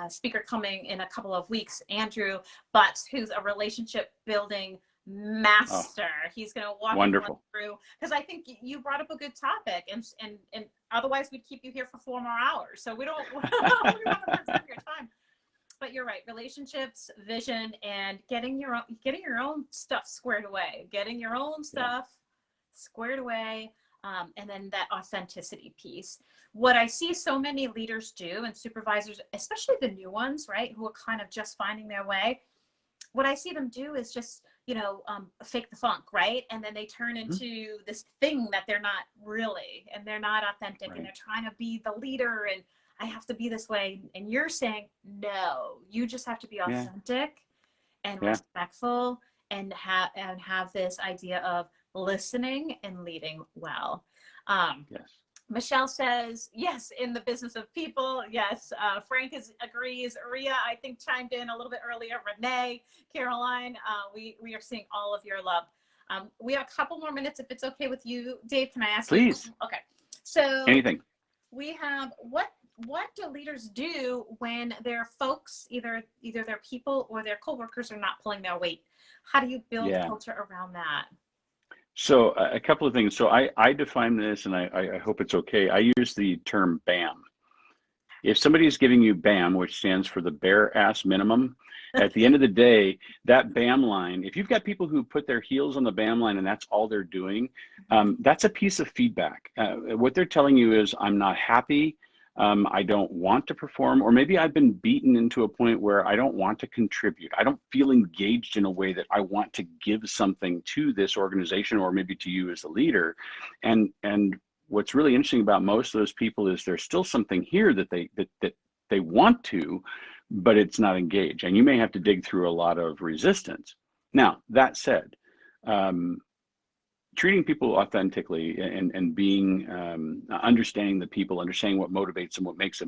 speaker coming in a couple of weeks, Andrew Butts, who's a relationship building Oh, master. He's going to walk everyone wonderful. through, because I think you brought up a good topic, and otherwise we'd keep you here for 4 more hours. So we don't we want to preserve your time. But you're right, relationships, vision, and getting your own stuff squared away, getting your own Yeah. stuff squared away. And then that authenticity piece. What I see so many leaders do, and supervisors, especially the new ones, right, who are kind of just finding their way, what I see them do is just, fake the funk, right? And then they turn Mhm. into this thing that they're not really, and they're not authentic, and Right. they're trying to be the leader, and I have to be this way. And you're saying, no, you just have to be Yeah. authentic and Yeah. respectful, and have this idea of listening and leading well. Yes. Michelle says, yes, in the business of people. Yes. Frank agrees. Ria, I think, chimed in a little bit earlier. Renee, Caroline, we are seeing all of your love. We have a couple more minutes if it's okay with you. Dave, can I ask you? Please. Okay. So Anything. we have, what do leaders do when their folks, either their people or their coworkers, are not pulling their weight? How do you build Yeah. culture around that? So a couple of things. So I define this, and I hope it's okay. I use the term BAM. If somebody is giving you BAM, which stands for the bare ass minimum, at the end of the day, that BAM line, if you've got people who put their heels on the BAM line and that's all they're doing, that's a piece of feedback. What they're telling you is, I'm not happy. I don't want to perform, or maybe I've been beaten into a point where I don't want to contribute. I don't feel engaged in a way that I want to give something to this organization, or maybe to you as a leader. And what's really interesting about most of those people is there's still something here that they want to, but it's not engaged. And you may have to dig through a lot of resistance. Now, that said, treating people authentically and being understanding the people, understanding what motivates them, what makes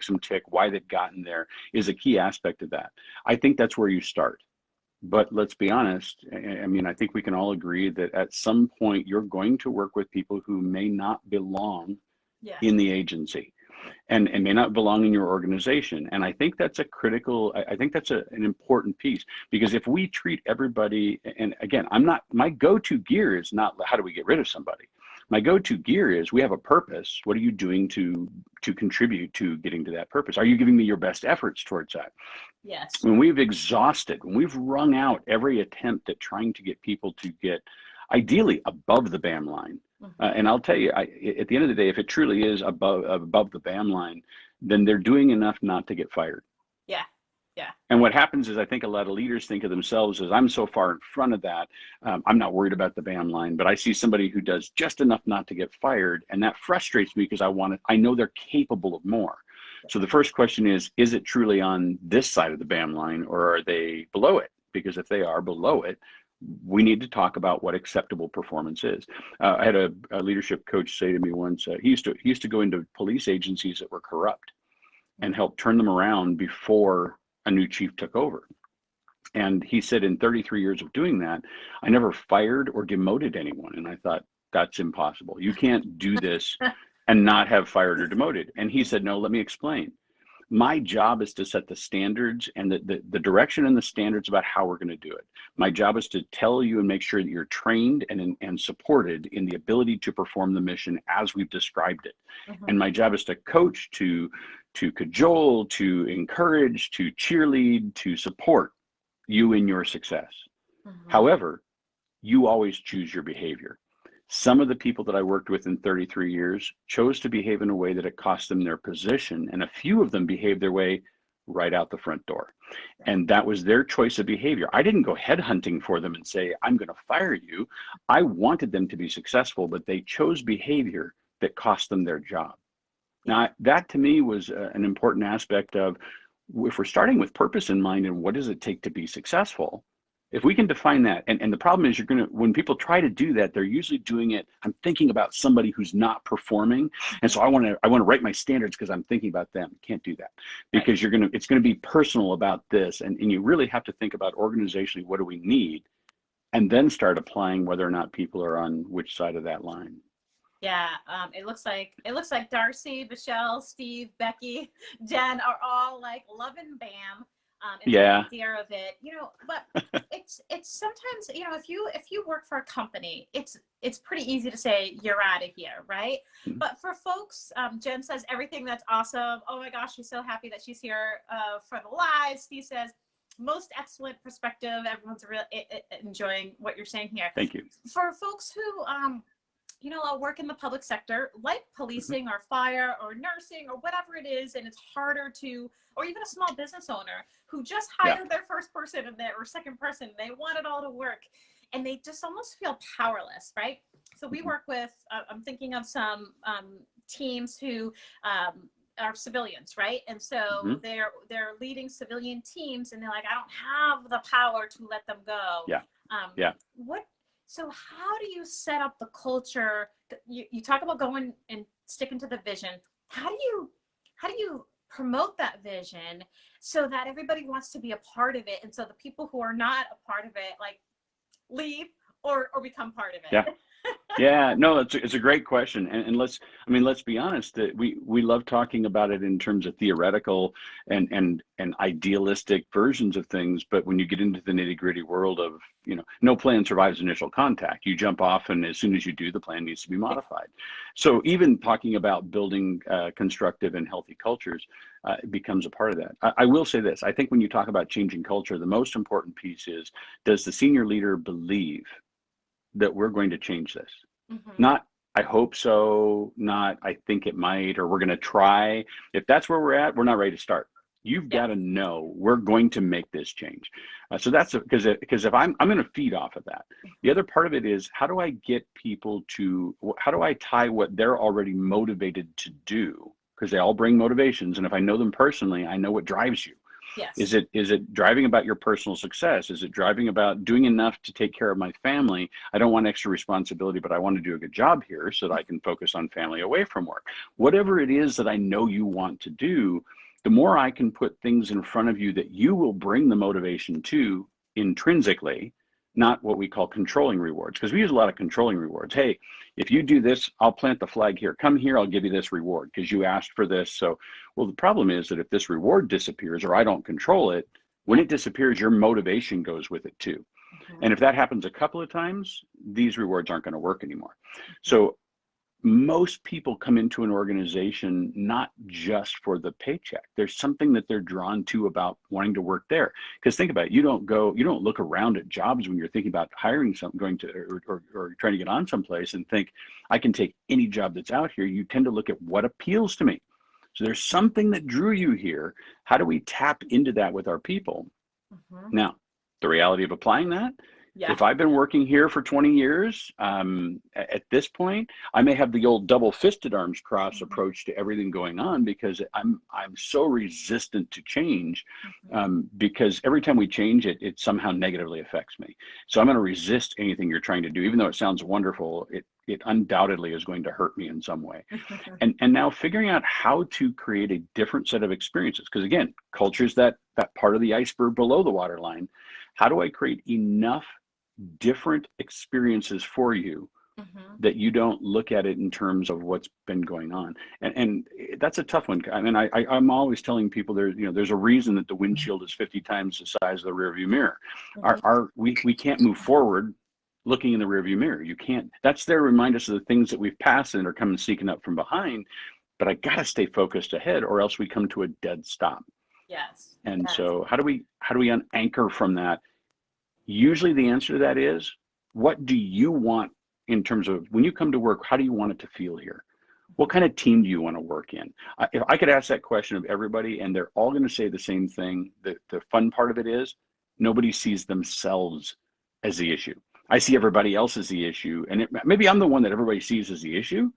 them tick, why they've gotten there, is a key aspect of that. I think that's where you start. But let's be honest, I mean, I think we can all agree that at some point you're going to work with people who may not belong Yeah. in the agency and may not belong in your organization. And I think that's a critical, I think that's an important piece, because if we treat everybody, and again, my go-to gear is not how do we get rid of somebody. My go-to gear is, we have a purpose. What are you doing to contribute to getting to that purpose? Are you giving me your best efforts towards that? Yes. When we've wrung out every attempt at trying to get people to get ideally above the BAM line. And I'll tell you, at the end of the day, if it truly is above the BAM line, then they're doing enough not to get fired. Yeah. Yeah. And what happens is, I think a lot of leaders think of themselves as, I'm so far in front of that, I'm not worried about the BAM line. But I see somebody who does just enough not to get fired, and that frustrates me, because I know they're capable of more. So the first question is it truly on this side of the BAM line, or are they below it? Because if they are below it, we need to talk about what acceptable performance is. I had a leadership coach say to me once, he used to go into police agencies that were corrupt and help turn them around before a new chief took over. And he said, in 33 years of doing that, I never fired or demoted anyone. And I thought, that's impossible. You can't do this and not have fired or demoted. And he said, no, let me explain. My job is to set the standards and the direction and the standards about how we're going to do it. My job is to tell you and make sure that you're trained and supported in the ability to perform the mission as we've described it. And my job is to coach, to cajole, to encourage, to cheerlead, to support you in your success. However, you always choose your behavior. Some of the people that I worked with in 33 years chose to behave in a way that it cost them their position, and a few of them behaved their way right out the front door. And that was their choice of behavior. I didn't go headhunting for them and say, I'm going to fire you. I wanted them to be successful, but they chose behavior that cost them their job. Now, that to me was an important aspect of, if we're starting with purpose in mind and what does it take to be successful, if we can define that, and the problem is, when people try to do that, they're usually doing it, I'm thinking about somebody who's not performing, and so I want to write my standards because I'm thinking about them. You can't do that, because it's going to be personal about this, and you really have to think about organizationally, what do we need, and then start applying whether or not people are on which side of that line. Yeah, it looks like Darcy, Michelle, Steve, Becky, Jen are all like loving BAM. And the Yeah. idea of it, but it's sometimes, if you work for a company, it's pretty easy to say you're out of here, right? Mhm. But for folks, Jen says everything that's awesome. Oh my gosh, she's so happy that she's here for the live. Steve says most excellent perspective. Everyone's really enjoying what you're saying here. Thank you. For folks who I'll work in the public sector, like Mhm. policing or fire or nursing or whatever it is, and it's harder to, or even a small business owner who just Yeah. hired their first person or second person, they want it all to work, and they just almost feel powerless, right? So we Mhm. work with, I'm thinking of some teams who are civilians, right? And so Mhm. they're leading civilian teams, and they're like, I don't have the power to let them go. Yeah. Um, Yeah. what so how do you set up the culture? You talk about going and sticking to the vision. How do you promote that vision so that everybody wants to be a part of it, and so the people who are not a part of it like leave or become part of Yeah. it? Yeah, no, it's a great question, and let's be honest that we love talking about it in terms of theoretical and idealistic versions of things, but when you get into the nitty-gritty world of, no plan survives initial contact. You jump off, and as soon as you do, the plan needs to be modified. So even talking about building constructive and healthy cultures becomes a part of that. I will say this: I think when you talk about changing culture, the most important piece is, does the senior leader believe that we're going to change this? Mm-hmm. Not, I hope so, not, I think it might, or we're going to try. If that's where we're at, we're not ready to start. You've Yes. got to know we're going to make this change. So that's because if I'm going to feed off of that. The Mm-hmm. other part of it is, how do I get people to, how do I tie what they're already motivated to do? Because they all bring motivations. And if I know them personally, I know what drives you. Is Yes. it driving about your personal success? Is it driving about doing enough to take care of my family? I don't want extra responsibility, but I want to do a good job here so that I can focus on family away from work. Whatever it is that I know you want to do, the more I can put things in front of you that you will bring the motivation to intrinsically, not what we call controlling rewards, because we use a lot of controlling rewards. Hey, if you do this, I'll plant the flag here. Come here, I'll give you this reward because you asked for this. So, well, the problem is that if this reward disappears or I don't control it, when Yeah. it disappears, your motivation goes with it too. Mm-hmm. And if that happens a couple of times, these rewards aren't going to work anymore. Mm-hmm. So most people come into an organization not just for the paycheck. There's something that they're drawn to about wanting to work there. Because think about it, you don't look around at jobs when you're thinking about hiring something, going to or trying to get on someplace and think, I can take any job that's out here. You tend to look at what appeals to me. So there's something that drew you here. How do we tap into that with our people? Mm-hmm. Now, the reality of applying that, Yeah. if I've been working here for 20 years, at this point, I may have the old double-fisted arms crossed Mm-hmm. approach to everything going on because I'm so resistant to change, Mm-hmm. because every time we change it, it somehow negatively affects me. So I'm going to resist anything you're trying to do, even though it sounds wonderful. It undoubtedly is going to hurt me in some way. And now figuring out how to create a different set of experiences, because again, culture is that part of the iceberg below the waterline. How do I create enough different experiences for you Mm-hmm. that you don't look at it in terms of what's been going on? And that's a tough one. I mean, I'm always telling people there's a reason that the windshield is 50 times the size of the rearview mirror. Mm-hmm. We can't move forward looking in the rearview mirror. You can't. That's there to remind us of the things that we've passed and are coming sneaking up from behind. But I got to stay focused ahead, or else we come to a dead stop. Yes. And Yes. so, how do we unanchor from that? Usually, the answer to that is, what do you want in terms of when you come to work? How do you want it to feel here? What kind of team do you want to work in? If I could ask that question of everybody, and they're all going to say the same thing, the fun part of it is nobody sees themselves as the issue. I see everybody else as the issue, and maybe I'm the one that everybody sees as the issue,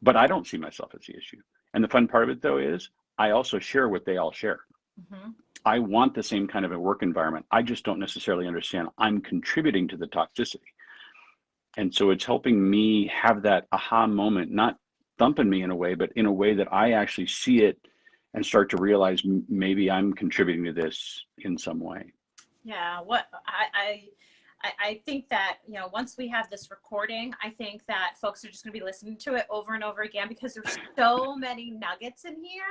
but I don't see myself as the issue. And the fun part of it, though, is I also share what they all share. Mm-hmm. I want the same kind of a work environment. I just don't necessarily understand I'm contributing to the toxicity. And so it's helping me have that aha moment, not thumping me in a way, but in a way that I actually see it and start to realize maybe I'm contributing to this in some way. Yeah. What I think that, you know, once we have this recording, I think that folks are just going to be listening to it over and over again, because there's so many nuggets in here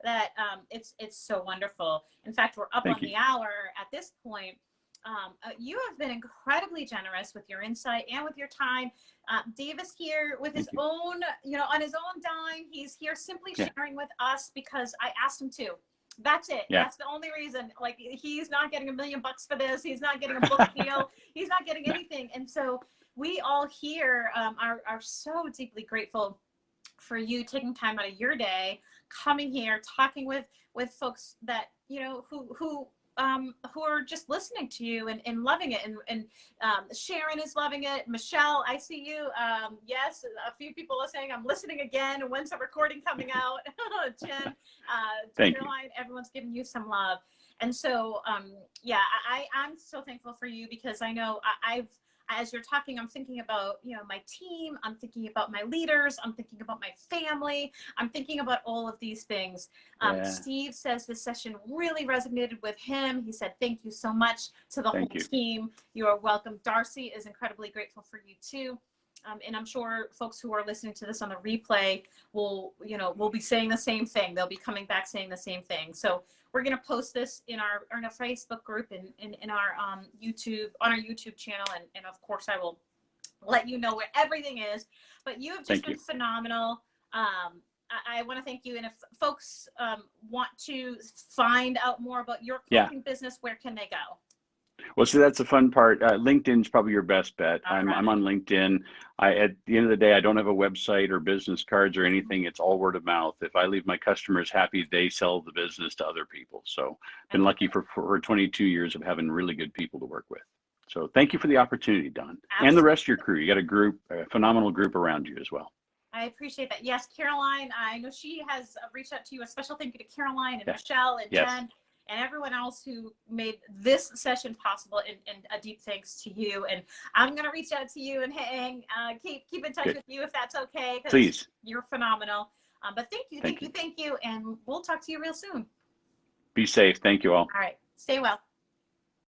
that it's so wonderful. In fact, we're up Thank on you. the hour at this point. You have been incredibly generous with your insight and with your time. Dave is here with his own, you know, on his own dime. He's here simply sharing with us because I asked him to. That's it. Yeah. That's the only reason. Like, he's not getting $1 million for this. He's not getting a book deal. He's not getting anything. And so we all here are so deeply grateful for you taking time out of your day, coming here, talking with folks that, you know, who are just listening to you and loving it. And Sharon is loving it. Michelle, I see you. Yes, a few people are saying, I'm listening again. When's the recording coming out? Jen, Caroline, everyone's giving you some love. And so, yeah, I'm so thankful for you, because I know as you're talking, I'm thinking about, you know, my team, I'm thinking about my leaders, I'm thinking about my family, I'm thinking about all of these things. Steve says this session really resonated with him. He said, thank you so much to the whole team. You are welcome. Darcy is incredibly grateful for you too. And I'm sure folks who are listening to this on the replay will be saying the same thing. They'll be coming back saying the same thing. So we're going to post this in our Facebook group and in our YouTube, on our YouTube channel. And of course, I will let you know where everything is. But you have just been phenomenal. I want to thank you. And if folks want to find out more about your coaching business, where can they go? Well, so that's the fun part. LinkedIn's probably your best bet. I'm on LinkedIn. At the end of the day, I don't have a website or business cards or anything. It's all word of mouth. If I leave my customers happy, they sell the business to other people. So I've been lucky for 22 years of having really good people to work with. So thank you for the opportunity, Dawn. And the rest of your crew. You got a phenomenal group around you as well. I appreciate that. Yes, Caroline, I know she has reached out to you. A special thank you to Caroline and Michelle and Jen and everyone else who made this session possible, and a deep thanks to you. And I'm going to reach out to you and keep in touch with you if that's okay. Please. You're phenomenal. But thank you. And we'll talk to you real soon. Be safe. Thank you all. All right. Stay well.